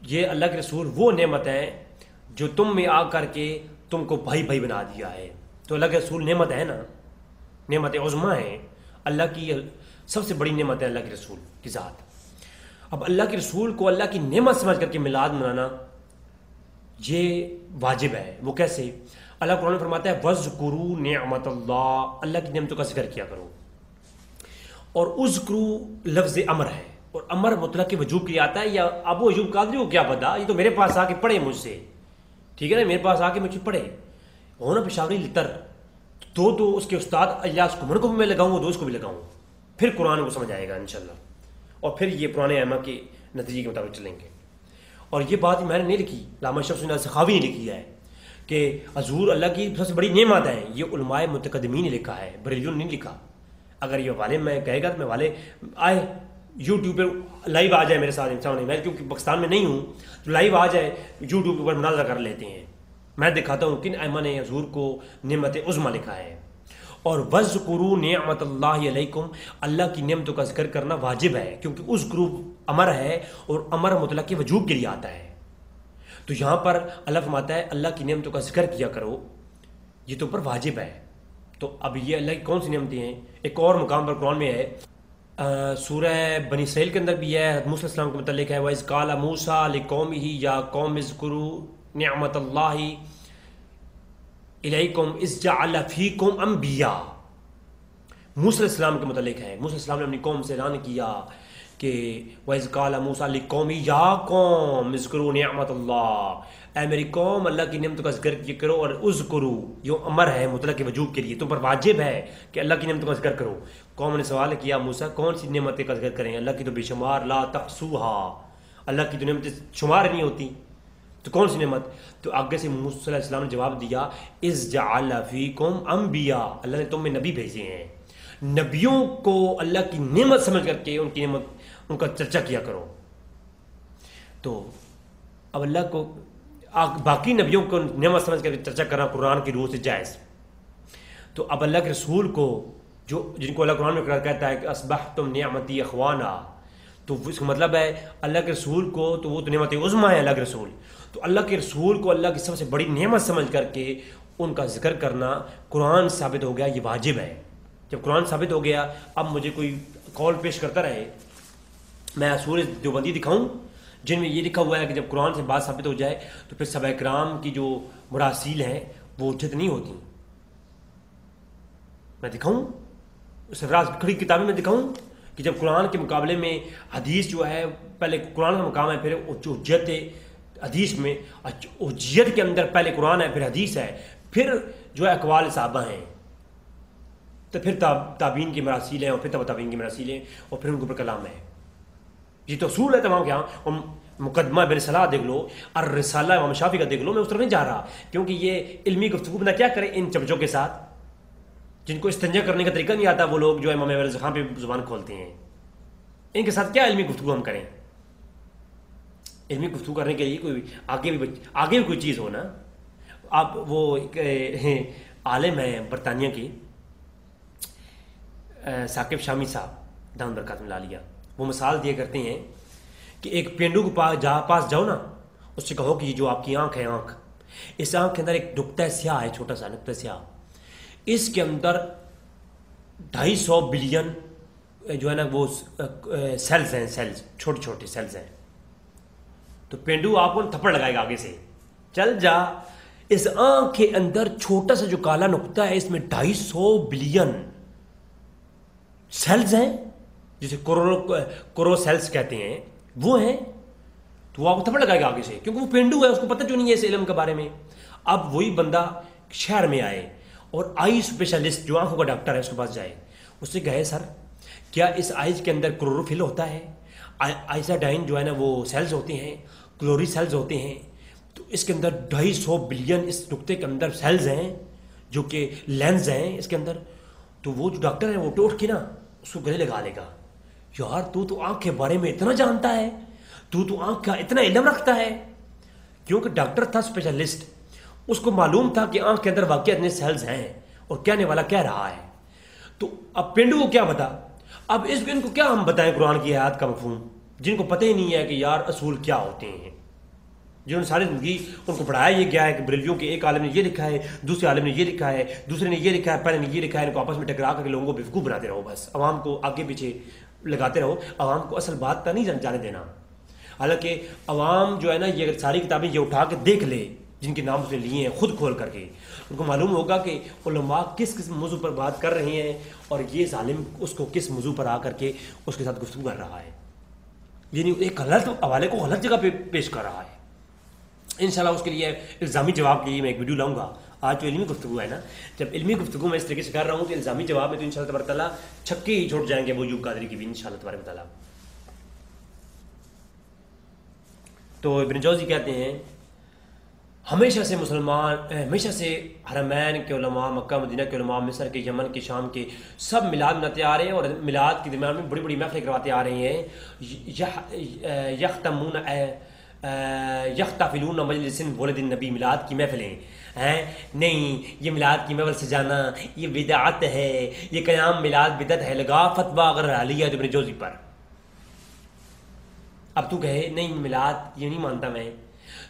یہ اللہ کے رسول وہ نعمت ہیں جو تم میں آ کر کے تم کو بھائی بھائی بنا دیا ہے۔ تو اللہ کے رسول نعمت ہے نا، نعمت عظمیٰ ہے، اللہ کی سب سے بڑی نعمت ہے اللہ کے رسول کی ذات۔ اب اللہ کے رسول کو اللہ کی نعمت سمجھ کر کے میلاد منانا یہ واجب ہے۔ وہ کیسے؟ اللہ قرآن فرماتا ہے وَاذْكُرُوا نِعْمَةَ اللَّهِ، اللہ کی نعمتوں کا ذکر کیا کرو۔ اور اذکروا لفظ امر ہے، اور امر مطلق کے وجوب کے لیے آتا ہے، یا ابو ایوب قادری کو کیا پتا، یہ تو میرے پاس آ کے پڑھے مجھ سے، ٹھیک ہے نا، میرے پاس آ کے مجھ سے پڑھے ہونا پشاوری لتر تو اس کے استاد الیاس کمر کو بھی میں لگاؤں، وہ دوست کو بھی لگاؤں، پھر قرآن کو سمجھ آئے گا انشاءاللہ، اور پھر یہ پرانے ائمہ کے نتیجے کے مطابق چلیں گے۔ اور یہ بات میں نے نہیں لکھی، علامہ اشرف حسین سخاوی نے لکھی ہے کہ حضور اللہ کی سب سے بڑی نعمت ہے، یہ علماء متقدمین نے لکھا ہے، بریلیوں نے نہیں لکھا۔ اگر یہ والے میں کہے گا تو میں والے آئے یوٹیوب پہ لائیو آ جائے میرے ساتھ انسان، میں کیونکہ پاکستان میں نہیں ہوں تو لائیو آ جائے یوٹیوب کے اوپر مناظرہ کر لیتے ہیں، میں دکھاتا ہوں کن ائمہ نے حضور کو نعمت عظمیٰ لکھا ہے۔ اور وَاذْكُرُوا نِعْمَةَ اللَّهِ عَلَيْكُمْ، اللہ کی نعمتوں کا ذکر کرنا واجب ہے، کیونکہ اذکروا امر ہے اور امر مطلق کے وجوب کے لیے آتا ہے۔ تو یہاں پر اللہ فرماتا ہے اللہ کی نعمتوں کا ذکر کیا کرو، یہ تو پر واجب ہے۔ تو اب یہ اللہ کی کون سی نعمتیں ہیں؟ ایک اور مقام پر قرآن میں ہے، سورہ بنی اسرائیل کے اندر بھی ہے، موسیٰ علیہ السلام کے متعلق ہے، وَإِذْ قَالَ مُوسَىٰ لِقَوْمِهِ يَا قَوْمِ اذْكُرُوا نِعْمَةَ اللَّهِ الیکم اذ جعل فیکم انبیاء، موسیٰ علیہ السلام کے متعلق ہے۔ موسیٰ علیہ السلام نے اپنی قوم سے اعلان کیا کہ وَإِذْ قَالَ مُوسَىٰ لِقَوْمِهِ يَا قَوْمِ اذْكُرُوا نِعْمَةَ اللَّهِ، اے میری قوم اللہ کی نعمتوں کا ذکر کیا کرو، اور اذکرو یہ امر ہے مطلق کے وجوب کے لیے، تم پر واجب ہے کہ اللہ کی نعمتوں کا ذکر کرو۔ قوم نے سوال کیا موسیٰ کون سی نعمتیں کا ذکر کریں، اللہ کی تو بے شمار، لا تحصوها، اللہ کی تو نعمتیں شمار نہیں ہوتی، تو کون سی نعمت؟ تو آگے سے موسیٰ علیہ السلام نے جواب دیا اذ جعل فیکم انبیاء، اللہ نے تم میں نبی بھیجے ہیں، نبیوں کو اللہ کی نعمت سمجھ کر کے ان کی نعمت ان کا چرچا کیا کرو۔ تو اب اللہ کو باقی نبیوں کو نعمت سمجھ کر چرچا کرنا قرآن کی روح سے جائز۔ تو اب اللہ کے رسول کو جن کو اللہ قرآن میں کہتا ہے کہ اصبحتم نعمتی اخوانا، تو اس کا مطلب ہے اللہ کے رسول کو تو وہ تو نعمت عظمیٰ ہے اللہ کے رسول، تو اللہ کے رسول کو اللہ کی سب سے بڑی نعمت سمجھ کر کے ان کا ذکر کرنا قرآن ثابت ہو گیا، یہ واجب ہے۔ جب قرآن ثابت ہو گیا، اب مجھے کوئی قول پیش کرتا رہے، میں سورہ دیوبندی دکھاؤں جن میں یہ لکھا ہوا ہے کہ جب قرآن سے بات ثابت ہو جائے تو پھر صحابہ کرام کی جو مراسیل ہیں وہ اٹھت نہیں ہوتی، میں دکھاؤں سراز کھڑی کتابیں میں دکھاؤں کہ جب قرآن کے مقابلے میں حدیث جو ہے پہلے قرآن کا مقام ہے، پھر حجت حدیث میں اجیت کے اندر پہلے قرآن ہے، پھر حدیث ہے، پھر جو ہے اقوال صحابہ ہیں، تو پھر تابعین کی مراسیل ہیں، اور پھر تبع تابعین کی مراسیل ہیں، اور پھر ان کے اوپر کلام ہے. یہ تو اصول ہے تمام. کیا مقدمہ ابن صلاح دیکھ لو، الرسالہ امام شافعی کا دیکھ لو. میں اس طرف نہیں جا رہا، کیونکہ یہ علمی گفتگو بندہ کیا کرے ان چمچوں کے ساتھ جن کو استنجا کرنے کا طریقہ نہیں آتا. وہ لوگ جو ہے امام رضا خان پہ زبان کھولتے ہیں، ان کے ساتھ کیا علمی گفتگو ہم کریں؟ علمی گفتگو کرنے کے لیے کوئی آگے بھی کوئی چیز ہو نا. آپ وہ عالم ہیں برطانیہ کی، ثاقب شامی صاحب دان برکات میں لیا، وہ مثال دیا کرتے ہیں کہ ایک پینڈو کے پاس جاؤ نا، اس سے کہو کہ یہ جو آپ کی آنکھ ہے، آنکھ، اس آنکھ کے اندر ایک نقطہ سیاہ ہے، چھوٹا سا نقطہ سیاہ، اس کے اندر 250 بلین جو ہے نا وہ سیلز ہیں، سیلز چھوٹے چھوٹے سیلز ہیں. تو پینڈو آپ کو تھپڑ لگائے گا آگے سے، چل جا، اس آنکھ کے اندر چھوٹا سا جو کالا نقطہ ہے، اس میں 250 بلین سیلز ہیں، جسے کرو سیلز کہتے ہیں، وہ ہیں. تو وہ آپ کو تھپڑ لگائے گا آگے سے، کیونکہ وہ پینڈو ہے، اس کو پتہ کیوں نہیں ہے اس علم کے بارے میں. اب وہی بندہ شہر میں آئے اور آئی اسپیشلسٹ جو آنکھوں کا ڈاکٹر ہے اس کے پاس جائے، اس سے کہے سر کیا اس آئز کے اندر کلوروفل ہوتا ہے، آئساڈائن جو ہے نا وہ سیلز ہوتے ہیں، کلوری سیلز ہوتے ہیں، تو اس کے اندر 250 بلین اس نقطے کے اندر سیلز ہیں جو کہ لینز ہیں اس کے اندر. تو وہ جو ڈاکٹر ہے وہ ٹوٹ کے نا اس کو گلے لگا لے گا، یار تو آنکھ کے بارے میں اتنا جانتا ہے، تو آنکھ کا اتنا علم رکھتا ہے. کیونکہ ڈاکٹر تھا اسپیشلسٹ، اس کو معلوم تھا کہ آنکھ کے اندر واقعہ اتنے سیلز ہیں اور کہنے والا کہہ رہا ہے. تو اب پینڈو کو کیا بتا، اب ان کو کیا ہم بتائیں قرآن کی آیات کا مفہوم، جن کو پتہ ہی نہیں ہے کہ یار اصول کیا ہوتے ہیں، جنہوں نے ساری زندگی ان کو پڑھایا یہ گیا ہے کہ بریلویوں کے ایک عالم نے یہ لکھا ہے، دوسرے عالم نے یہ لکھا ہے، دوسرے نے یہ لکھا ہے، پہلے نے یہ لکھا ہے. ان کو آپس میں ٹکرا کر کے لوگوں کو بیوقوف بناتے رہو، بس عوام کو آگے پیچھے لگاتے رہو، عوام کو اصل بات کا نہیں جانے دینا. حالانکہ عوام جو ہے نا یہ ساری کتابیں یہ اٹھا کے دیکھ لے جن کے نام اس نے لیے ہیں خود کھول کر کے، ان کو معلوم ہوگا کہ علماء کس کس موضوع پر بات کر رہے ہیں اور یہ ظالم اس کو کس موضوع پر آ کر کے اس کے ساتھ گفتگو کر رہا ہے، یعنی ایک غلط حوالے کو غلط جگہ پہ پیش کر رہا ہے. انشاءاللہ اس کے لیے الزامی جواب کے لیے میں ایک ویڈیو لاؤں گا. آج تو علمی گفتگو ہے نا، جب علمی گفتگو میں اس طریقے سے کر رہا ہوں تو الزامی جواب میں تو انشاءاللہ تبارک تعالیٰ چھکے ہی چھوٹ جائیں گے وہ ایوب قادری کی بھی انشاءاللہ تبارک تعالیٰ. تو ابن جوزی کہتے ہیں ہمیشہ سے مسلمان، ہمیشہ سے حرمین کے علماء، مکہ مدینہ کے علماء، مصر کے، یمن کے، شام کے سب میلاد مناتے آ رہے ہیں اور میلاد کے درمیان میں بڑی بڑی محفلیں کرواتے آ رہے ہیں. یختفلون مجلس ولد النبی، میلاد کی محفلیں ہیں. نہیں، یہ میلاد کی محفل سجانا یہ بدعت ہے، یہ قیام میلاد بدعت ہے. لگا فتویٰ اگر علیہ ابن جوزی پر. اب تو کہے نہیں میلاد یہ نہیں مانتا میں،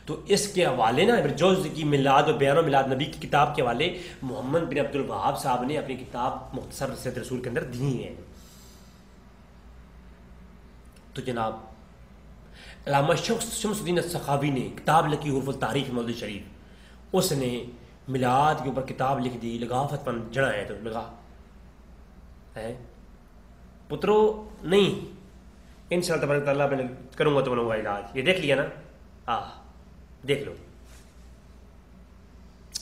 تو اس کے حوالے نا ابن جوزی کی میلاد و بیان و میلاد نبی کی کتاب کے حوالے محمد بن عبد الوہاب صاحب نے اپنی کتاب مختصر سیرت رسول کے اندر دی ہیں. تو جناب علامہ شمس الدین السخاوی نے کتاب لکھی حروف التحریف مولوی شریف، اس نے میلاد کے اوپر کتاب لکھ دی. لگافت پن جڑا ہے تو لگا ہے پترو نہیں، انشاءاللہ تبارک تعالیٰ میں کروں گا تو بنوں گا علاج. یہ دیکھ لیا نا، دیکھ لو.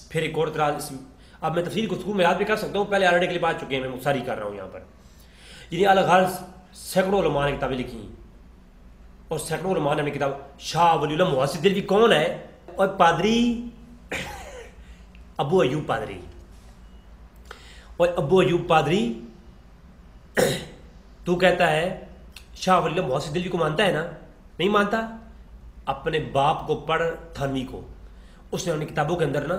پھر ایک اور اعتراض، اب میں تفصیل گفتگو میلاد پہ کر سکتا ہوں، پہلے آلریڈی کلپ آ چکے ہیں، میں مختصری کر رہا ہوں یہاں پر. یعنی الغرض سینکڑوں علماء نے کتابیں لکھی اور سینکڑوں علماء نے اپنی کتاب. شاہ ولی اللہ محسن دہلوی کون ہے؟ اور پادری ابو ایوب پادری. اور ابو ایوب پادری تو کہتا ہے شاہ ولی اللہ محسن دہلوی کو مانتا ہے نا؟ نہیں مانتا. اپنے باپ کو پڑھ تھانوی کو، اس نے اپنی کتابوں کے اندر نا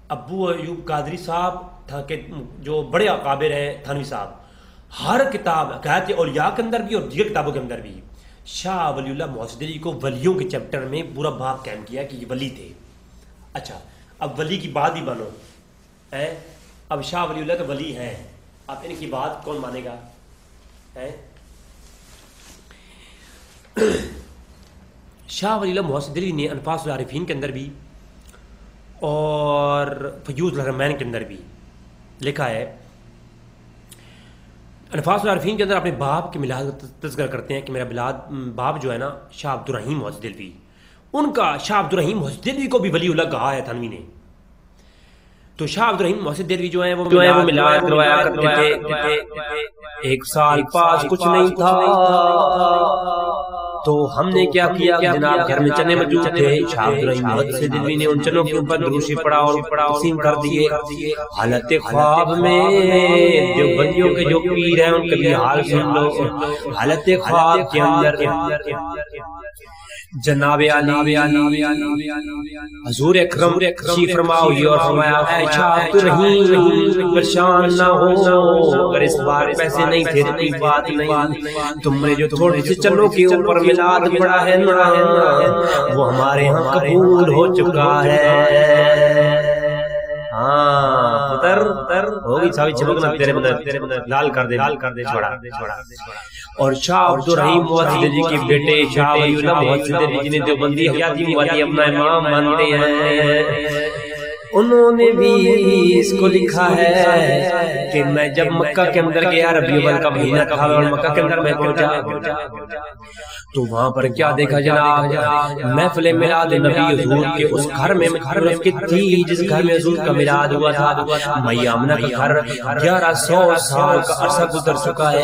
ابو ایوب قادری صاحب تھا کہ جو بڑے اکابر ہیں تھانوی صاحب، ہر کتاب حکایت اولیاء کے اندر بھی اور دیگر کتابوں کے اندر بھی شاہ ولی اللہ محسن دہلوی کو ولیوں کے چیپٹر میں پورا باب قائم کیا کہ یہ ولی تھے. اچھا اب ولی کی بات ہی بنو ہے، اب شاہ ولی اللہ کے ولی ہیں، اب ان کی بات کون مانے گا ہے؟ شاہ ولی اللہ محسن دہلوی نے انفاس العارفین کے اندر بھی اور فیوض الحرمین کے اندر بھی لکھا ہے. انفاس العارفین کے اندر اپنے باپ کے میلاد کا تذکرہ کرتے ہیں کہ میرا باپ جو ہے نا شاہ عبد الرحیم محسن دہلوی، ان کا شاہ عبد الرحیم محسن دہلوی کو بھی ولی اللہ کہا ہے تھانوی نے. تو شاہ عبد الرحیم محسن دہلوی جو ہیں وہ میلاد کروایا کرتے تھے. ایک سال پاس کچھ نہیں تھا تو ہم نے کیا کیا کہ جناب گھر میں چنے موجود تھے. شاہ عبد الرحیم محسن دہلوی نے ان چنوں کے اوپر درود شریف پڑھا اور تقسیم کر دیے. حالت خواب میں دیوبندیوں کے جو پیر ہیں ان کا بھی حال سن لو. حالت خواب کے اندر جناب علی حضور اکرم تشریف فرما ہوئی اور فرمایا اے شاہ عبد الرحیم پریشان نہ ہو، اگر اس بار پیسے نہیں تھے تو کوئی بات نہیں، تم نے جو تھوڑے سے چلو کے اوپر میلاد پڑھا ہے نا وہ ہمارے ہاں قبول ہو چکا ہے. ہاں پتر ہوگی ساوی چمکنا تیرے بدر لال کر دے چھوڑا. اور شاہ عبد الرحیم محسن دہلوی کے بیٹے شاہ ولی اللہ محسن دہلوی جنہیں دیوبندی حیاتی والی اپنا امام مانتے ہیں، انہوں نے بھی اس کو لکھا ہے کہ میں جب مکہ کے اندر گیا، ربیع الاول کا مہینہ تھا اور مکہ کے اندر میں پہنچا تو وہاں پر کیا دیکھا جناب، محفل میلاد نبی حضور کے اس گھر میں تھی جس گھر میں حضور کا میلاد ہوا تھا. مائی آمنہ کا گھر 1100 سال کا عرصہ گزر چکا ہے.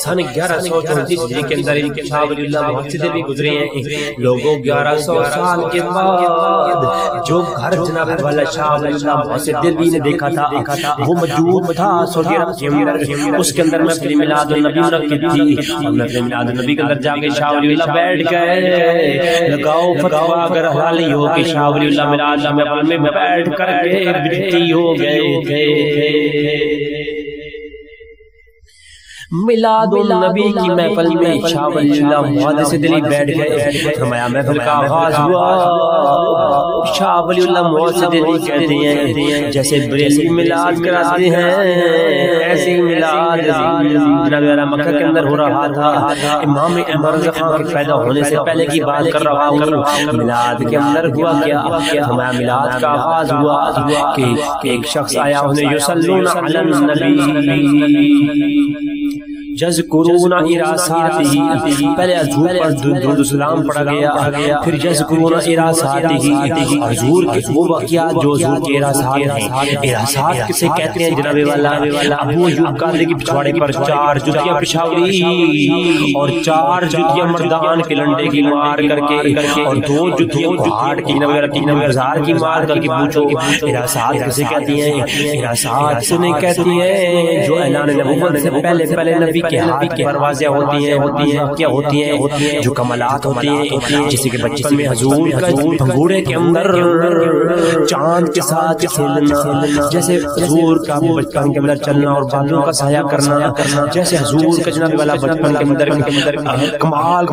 سن 1134 ہجری کے اندر ان کے شاہ ولی اللہ محسن دہلوی گزرے ہیں. لوگوں 1100 سال کے بعد جو گھر جناب والا شاہ ولی اللہ محسن دہلوی نے دیکھا تھا وہ موجود تھا سعودی عرب کے اندر. اس کے اندر محفل میلاد النبی منعقد تھی اور محفل میلاد النبی کے اندر جا کے شاہ ولی اللہ بیٹھ گئے. لگاؤ فتوا اگر حالی ہو کہ شاہ ولی اللہ میلاد میں بیٹھ کر کے بڑھتی ہو گئے تھے. میلاد النبی کی محفل میں شاہ ولی اللہ محسن دہلوی بیٹھ گئے. فرمایا محفل کا آغاز ہوا. شاہ ولی اللہ محسن دہلوی کہتے ہیں جیسے بریلوی میلاد کراتے ہیں ایسے ہی میلاد جناب مکہ کے اندر ہو رہا تھا. امام مرزا خان کے پیدا ہونے سے پہلے کی بات کر رہا ہوں. میلاد کے اندر ہوا کیا، فرمایا میلاد کا آغاز ہوا کہ ایک شخص آیا، انہیں یصلون علی النبی یذکرون اراساتہ، پہلے حضور پر درود و سلام پڑھا گیا، پھر یذکرون اراساتہ، حضور کے وہ واقعات جو حضور کے اراسات ہیں. اراسات کسے کہتے ہیں جناب والا؟ ابو ایوب قاضی کی پچھواڑے پر 4 جوتیاں پشاوری اور 4 جوتیاں مردان کے لنڈے کی مار کر کے اور 2 جوتیاں گھاٹ کی ہزار کی مار کر کے پوچھو اراسات کسے کہتی ہیں؟ اراسات انہیں کہتی ہیں جو اعلان نبوت سے پہلے نبی کے ہاتھ کی پروازیں ہوتی ہیں کیا ہوتی ہیں، جو کمالات ہوتی ہیں، جیسے کہ بچپن میں حضور کا پھنگوڑے کے اندر چاند کے ساتھ کھیلنا، جیسے حضور کا بچپن کے اندر چلنا اور بالوں کا سایہ کرنا، جیسے حضور کا جناب والا بچپن کے اندر کمال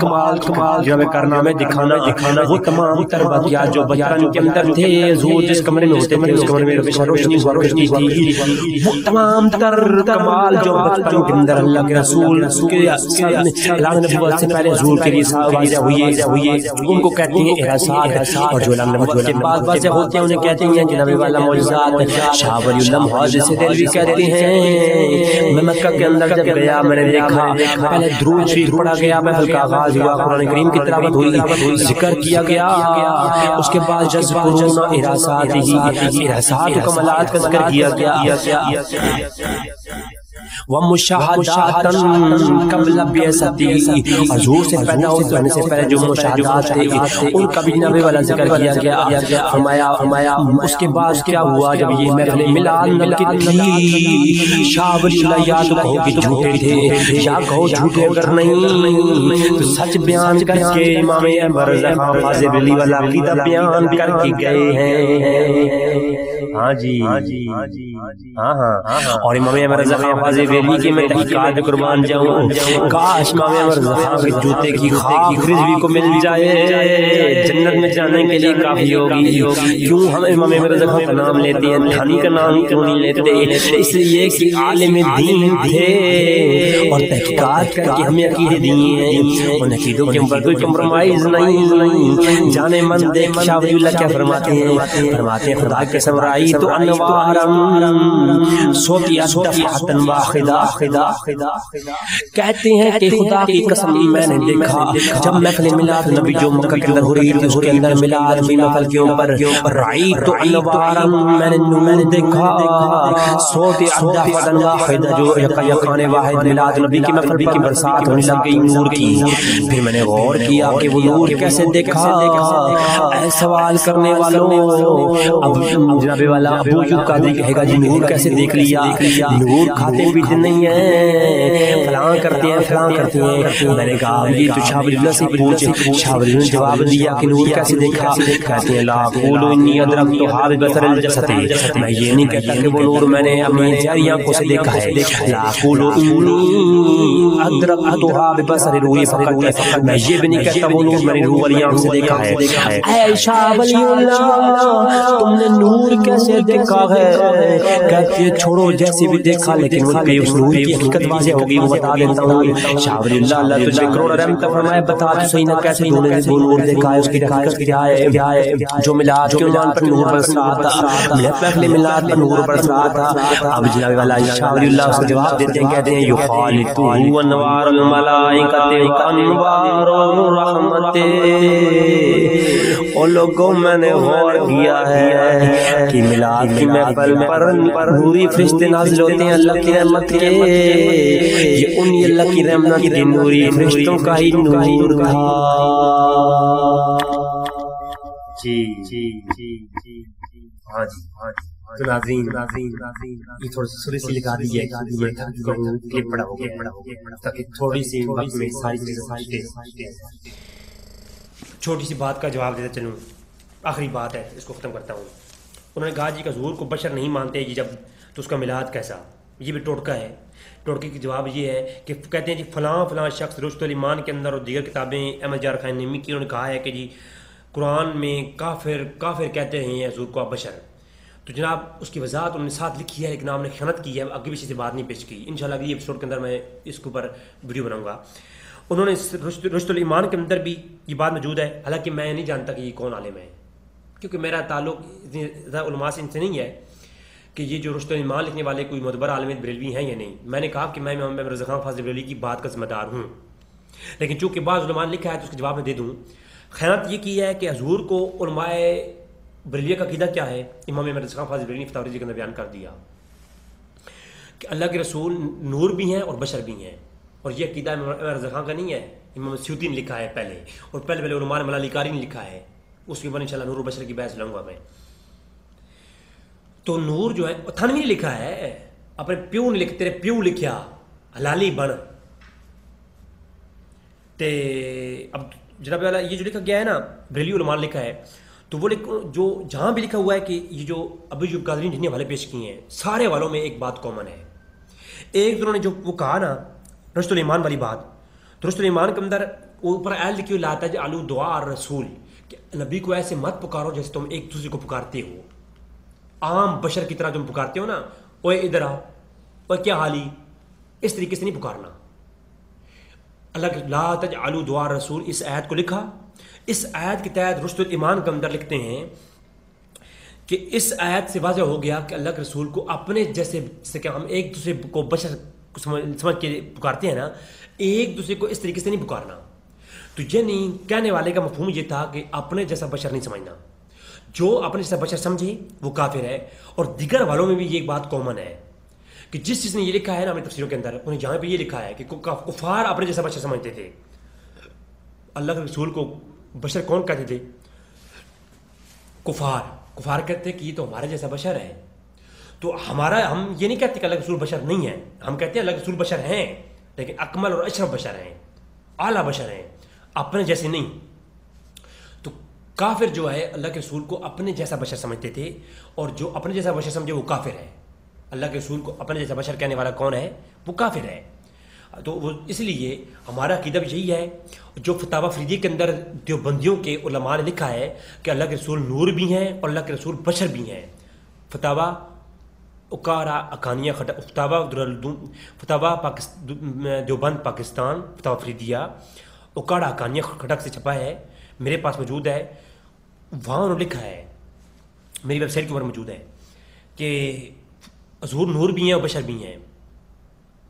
جناب کارنامے دکھانا، وہ تمام تر واقعات جو بچپن کے اندر تھے، حضور جس کمرے میں ہوتے تھے اس کمرے میں ہمیشہ روشنی تھی، وہ تمام تر کمال جو بچپن کے اندر اللہ کے رسول کے اعلان نبوت سے پہلے حضور کے لیے واضح ہوئی ان کو کہتے ہیں اراسات. اور جو اعلان نبوت کے بعد واضح ہوتے ہیں انہیں کہتے ہیں جناب والا معجزات. شاہ ولی اللہ محسن دہلوی کہتے ہیں میں مکہ کے اندر جب گیا میں نے دیکھا پہلے درود شریف پڑھا گیا، محفل کا آغاز ہوا، قرآن کریم کی تلاوت ہوئی، ذکر کیا گیا، اس کے بعد یذکرون اراسات کمالات کا ذکر کیا گیا. ومشاہدات قبل بعثتی، حضور سے پیدا ہونے سے پہلے جو مشاہدات تھے ان کا بھی جناب والا ذکر کیا گیا. فرمایا اس کے بعد کیا ہوا جب یہ محفل میلاد منعقد تھی، شاہ ولی اللہ یا تو کہو کہ جھوٹے تھے یا کہو جھوٹے اگر نہیں تو سچ بیان کر کے امام مرزا خان فاضل علی والا عقیدہ بیان کر کے گئے ہیں. ہاں جی ہاں. اور امام مرزا خان فاضل علی کی میں تحقیقات قربان جاؤں، کاش امام مرزا خان کے جوتے کی خاک رضوی کو مل جائے، جنت میں جانے کے لیے کافی ہوگی. کیوں ہم امام مرزا خان کا نام لیتے ہیں، دھانی کا نام کیوں نہیں لیتے؟ اس لیے کہ عالم دین تھے اور تحقیقات کر کے ہمیں عقیدے دیے ہیں، ان عقیدوں کے اوپر کوئی کمپرومائز نہیں. جانے من دیکھ شاہ ولی اللہ کیا فرماتے ہیں، خدا کے قسم رأيت أنوارا سطعت دفعة واحدة. کہتے ہیں کہ خدا کی قسم میں نے دیکھا جب محفل میلاد نبی جو مکہ کے اندر ہو رہی تھی اس کے اندر میلاد کی محفل کے اوپر رأيت أنوارا میں نے نور دیکھا سطعت دفعة واحدة جو یکان واحد میلاد نبی کی محفل کی برسات ہونے لگ گئی نور کی. پھر میں نے غور کیا کہ وہ نور کیسے دیکھا. اے سوال کرنے والوں اب جناب والا ابو یوب قادری کہے گا جی نور کیسے دیکھ لیا. نور کھاتے پیتے نہیں ہیں فلاں کرتے ہیں فلاں کرتے ہیں. میں نے کہا یہ تو شاہ ولی اللہ سے پوچھے. شاہ ولی اللہ نے جواب دیا کہ نور کیسے دیکھا. کہتے ہیں لا اقول انی ادرکتھا ببصر الجسد. میں یہ نہیں کہتا کہ وہ نور میں نے اپنی ظاہری آنکھوں سے دیکھا ہے. لا اقول انی ادرکتھا ببصر الروح فقط. میں یہ بھی نہیں کہتا وہ نور میں نے روح والی آنکھ سے دیکھا ہے. اے شاہ ولی اللہ تم نے نور کیسے دیکھا ہے. کہتے ہیں چھوڑو جیسے بھی دیکھا لیکن ان کے اس نور کی حقیقت واضح ہوگی وہ بتا دیتا ہوں. شاہ ولی اللہ اللہ تجھے کروڑ رحمت فرمائے بتا تو صحیح نہ کیسے تو نے وہ نور دیکھا ہے. اس کی حقیقت کیا ہے جو میلاد کے عنوان پر نور برس رہا تھا. محفل میلاد پر نور برس رہا تھا. اب جناب والا شاہ ولی اللہ اس کو جواب دیتے ہیں کہتے ہیں یخالطہ انوار الملائکۃ انوار الرحمت. اور لوگوں میں نے غور کیا ہے کہ میلاد کی محفل پر نوری فرشتے نازل ہوتے ہیں اللہ کی رحمت کے. یہ انہی اللہ کی رحمت کے نوری فرشتوں کا ہی نور تھا. جی ہاں جی تو ناظرین یہ تھوڑا سی سوری سی لگا دی ہے کلپ بڑا ہو گیا تاکہ تھوڑی سی وقت میں ساری چیزیں. چھوٹی سی بات کا جواب دیتا چلوں. آخری بات ہے اس کو ختم کرتا ہوں. انہوں نے کہا جی کہ حضور کو بشر نہیں مانتے جی جب تو اس کا میلاد کیسا. یہ بھی ٹوٹکا ہے. ٹوٹکے کا جواب یہ ہے کہ کہتے ہیں جی فلاں شخص رشد الایمان کے اندر اور دیگر کتابیں احمد جار خان نعیمی کی انہوں نے کہا ہے کہ جی قرآن میں کافر کہتے ہیں حضور کو آپ بشر. تو جناب اس کی وضاحت انہوں نے ساتھ لکھی ہے لیکن آپ نے خیانت کی ہے. آگے بھی سے بات نہیں پیش کی. انشاءاللہ اگلی ایپیسوڈ کے اندر میں اس کے اوپر ویڈیو بناؤں گا. انہوں نے رشد الایمان کے اندر بھی یہ بات موجود ہے. حالانکہ میں نہیں جانتا کہ یہ کون عالم ہے کیونکہ میرا تعلق علماء سے ان سے نہیں ہے کہ یہ جو رشد الایمان لکھنے والے کوئی معتبر عالم بریلوی ہیں یا نہیں. میں نے کہا کہ میں محمد رضا خان فاضل بریلوی کی بات کا ذمہ دار ہوں لیکن چونکہ بعض علماء نے لکھا ہے تو اس کے جواب میں دے دوں. خیانت یہ کی ہے کہ حضور کو علماء بریلویہ کا عقیدہ کیا ہے. امام محمد رضا خان فاضل بریلوی نے فتاوی رضویہ کے اندر بیان کر دیا کہ اللہ کے رسول نور بھی ہیں اور بشر بھی ہیں. اور یہ عقیدہ امام رضا خان کا نہیں ہے. امام سیوطی نے لکھا ہے پہلے اور پہلے علماء ملالی قاری نے لکھا ہے. اس کے بعد انشاءاللہ نور و بشر کی بحث لوں گا میں. تو نور جو ہے تھانوی نے لکھا ہے اپنے پیو نے تیرے پیو لکھیا حلالی بن. تے اب جناب والا یہ جو لکھا گیا ہے نا بریلوی علماء نے لکھا ہے تو وہ جو جہاں بھی لکھا ہوا ہے کہ یہ جو ابو یوب قادری نے جتنے حوالے پیش کیے ہیں سارے والوں میں ایک بات کامن ہے. ایک انہوں نے جو وہ کہا نا رشد الایمان والی بات تو رشد الایمان کے اندر اوپر آیت لکھی ہوئی لا تجعلوا دعاء الرسول کہ نبی کو ایسے مت پکارو جیسے تم ایک دوسرے کو پکارتے ہو. عام بشر کی طرح تم پکارتے ہو نا اوے ادھر آ اوے کیا حالی اس طریقے سے نہیں پکارنا. اللہ کے لا تجعلوا دعاء الرسول اس آیت کو لکھا. اس آیت کے تحت رشد الایمان کے اندر لکھتے ہیں کہ اس آیت سے واضح ہو گیا کہ اللہ کے رسول کو اپنے جیسے کہ ہم ایک دوسرے کو بشر سمجھ کے پکارتے ہیں نا ایک دوسرے کو اس طریقے سے نہیں پکارنا. تو یہ نہیں کہنے والے کا مفہوم یہ تھا کہ اپنے جیسا بشر نہیں سمجھنا. جو اپنے جیسا بشر سمجھے وہ کافر ہے. اور دیگر والوں میں بھی یہ بات کامن ہے کہ جس چیز نے یہ لکھا ہے نا اپنی تفسیروں کے اندر انہیں جہاں پہ یہ لکھا ہے کہ کفار اپنے جیسا بشر سمجھتے تھے. اللہ کے رسول کو بشر کون کہتے تھے؟ کفار کہتے کہ یہ تو ہمارے جیسا بشر ہے. تو ہم یہ نہیں کہتے کہ اللہ کے رسول بشر نہیں ہے. ہم کہتے ہیں اللہ کے رسول بشر ہیں لیکن اکمل اور اشرف بشر ہیں اعلیٰ بشر ہیں اپنے جیسے نہیں. تو کافر جو ہے اللہ کے رسول کو اپنے جیسا بشر سمجھتے تھے اور جو اپنے جیسا بشر سمجھے وہ کافر ہے. اللہ کے رسول کو اپنے جیسا بشر کہنے والا کون ہے؟ وہ کافر ہے. تو وہ اس لیے ہمارا عقیدہ بھی یہی ہے جو فتاوی فریدی کے اندر دیوبندیوں کے علماء نے لکھا ہے کہ اللہ کے رسول نور بھی ہیں اور اللہ کے رسول بشر بھی ہیں. فتاوی اکارا اکانیہ فتاوی دیوبند پاکستان فتاوی فریدیہ اکاڑا اکانیہ کھٹک سے چھپا ہے. میرے پاس موجود ہے. وہاں انہوں نے لکھا ہے میری ویب سائٹ کے اوپر موجود ہے کہ حضور نور بھی ہیں اور بشر بھی ہیں،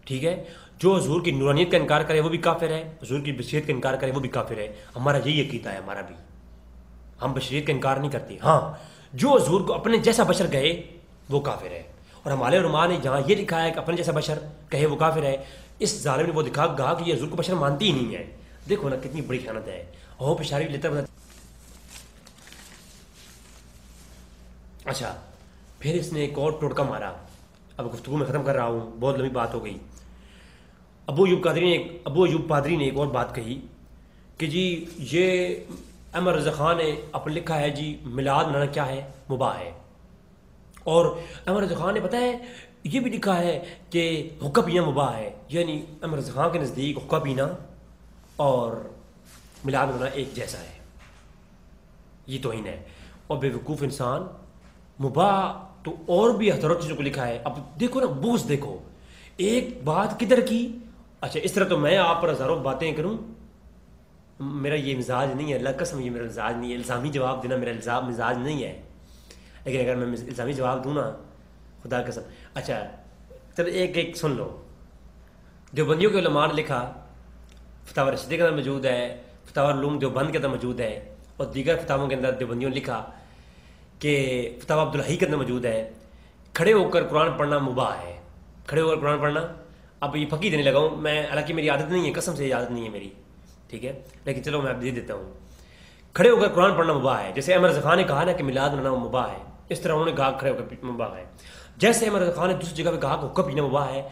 ٹھیک ہے؟ جو حضور کی نورانیت کا انکار کرے وہ بھی کافر ہے، حضور کی بشریت کا انکار کرے وہ بھی کافر ہے. ہمارا یہی عقیدہ ہے ہمارا بھی، ہم بشریت کا انکار نہیں کرتے. ہاں جو حضور کو اپنے جیسا بشر کہے وہ کافر ہے، اور ہمارے علماء نے جہاں یہ لکھا ہے کہ اپنے جیسا بشر کہے وہ کافر ہے، اس ظالم نے وہ دکھا کہا کہ یہ حضور کو بشر مانتی ہی نہیں ہے. دیکھو نا کتنی بڑی خیانت ہے. اور پشاری لیتا ہے. اچھا پھر اس نے ایک اور ٹوٹکا مارا. اب گفتگو میں ختم کر رہا ہوں، بہت لمبی بات ہو گئی. ابو ایوب پادری نے ایک اور بات کہی کہ جی یہ احمد رضا خان نے اپنے لکھا ہے جی میلاد منانا کیا ہے، مباح ہے. اور احمد رضا خان نے پتہ ہے یہ بھی لکھا ہے کہ حقہ پینا مباح ہے. یعنی احمد رضا خان کے نزدیک حقہ پینا اور میلاد منانا ایک جیسا ہے. یہ توہین ہے. اور بے وقوف انسان مباح تو اور بھی ہزاروں چیزوں کو لکھا ہے. اب دیکھو نا بغض دیکھو، ایک بات کدھر کی. اچھا اس طرح تو میں آپ پر ہزاروں باتیں کروں، میرا یہ مزاج نہیں ہے، اللہ قسم یہ میرا مزاج نہیں ہے. الزامی جواب دینا میرا مزاج نہیں ہے، لیکن اگر میں الزامی جواب دوں نا خدا قسم. اچھا چلو ایک سن لو. دیوبندیوں کے علماء نے لکھا، فتاوی رشیدہ کے اندر موجود ہے، فتاوی علوم دیوبند کے اندر موجود ہے، اور دیگر کتابوں کے اندر دیوبندیوں نے لکھا کہ فتاوی عبدالحی کے اندر موجود ہے، کھڑے ہو کر قرآن پڑھنا مباح ہے. کھڑے ہو کر قرآن پڑھنا، اب یہ پھکی دینے لگا ہوں میں، حالانکہ میری عادت نہیں ہے، قسم سے یہ عادت نہیں ہے میری، ٹھیک ہے، لیکن چلو میں اب دے دیتا ہوں. کھڑے ہو کر قرآن پڑھنا مباح ہے. جیسے احمد رضا خان نے کہا نا کہ میلاد منانا مباح ہے، اس طرح انہوں نے کہا کھڑے ہو کر مباح ہے. جیسے احمد رضا خان نے دوسری جگہ پہ کہا کہ حقہ پینا مباح ہے،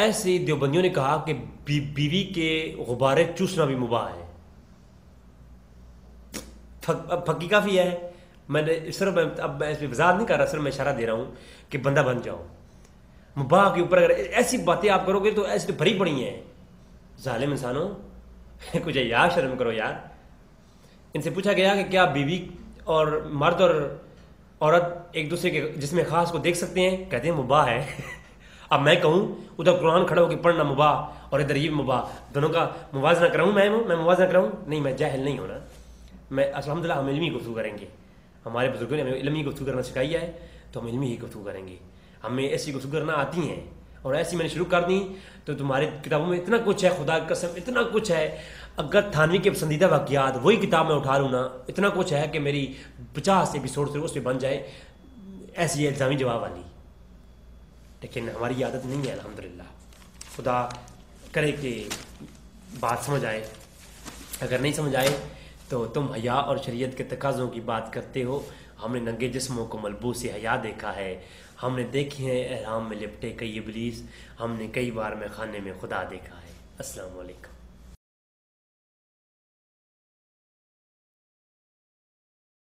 ایسے دیوبندیوں نے کہا کہ بیوی کے غبارے چوسنا بھی مباح ہے. پھکی کافی ہے. میں نے صرف اب میں اس پہ وضاحت نہیں کر رہا، صرف میں اشارہ دے رہا ہوں کہ بندہ بن جاؤ. مباح کے اوپر اگر ایسی باتیں آپ کرو گے تو ایسی تو بھری پڑی ہیں. ظالم انسانوں کچھ یار شرم کرو یار. ان سے پوچھا گیا کہ کیا بیوی اور مرد اور عورت ایک دوسرے کے جسم خاص کو دیکھ سکتے ہیں؟ کہتے ہیں مباح ہے. اب میں کہوں ادھر قرآن کھڑا ہو کے پڑھنا مباح اور ادھر یہ مباح، دونوں کا موازنہ کراؤں؟ میں موازنہ کراؤں؟ نہیں، میں جاہل نہیں ہونا. میں الحمدللہ ہم علمی گفتگو کریں گے. ہمارے بزرگوں نے ہمیں علمی گفتگو کرنا سکھائی ہے تو ہم علمی ہی گفتگو کریں گے. ہمیں ایسی گفتگو کرنا آتی ہیں اور ایسی میں نے شروع کر دی. تو تمہاری کتابوں میں اتنا کچھ ہے، خدا کی قسم اتنا کچھ ہے. اگر تھانوی کے پسندیدہ واقعات وہی کتاب میں اٹھا لوں نا، اتنا کچھ ہے کہ میری 50 ایپیسوڈ سے اس پہ بن جائے ایسی الزامی جواب والی. لیکن ہماری عادت نہیں ہے الحمدللہ. خدا کرے کہ بات سمجھ آئے. اگر نہیں سمجھ آئے تو تم حیا اور شریعت کے تقاضوں کی بات کرتے ہو. ہم نے ننگے جسموں کو ملبوس حیا دیکھا ہے، ہم نے دیکھی ہیں احرام میں لپٹے کئی ابلیس، ہم نے کئی بار میں خانے میں خدا دیکھا ہے. السلام علیکم.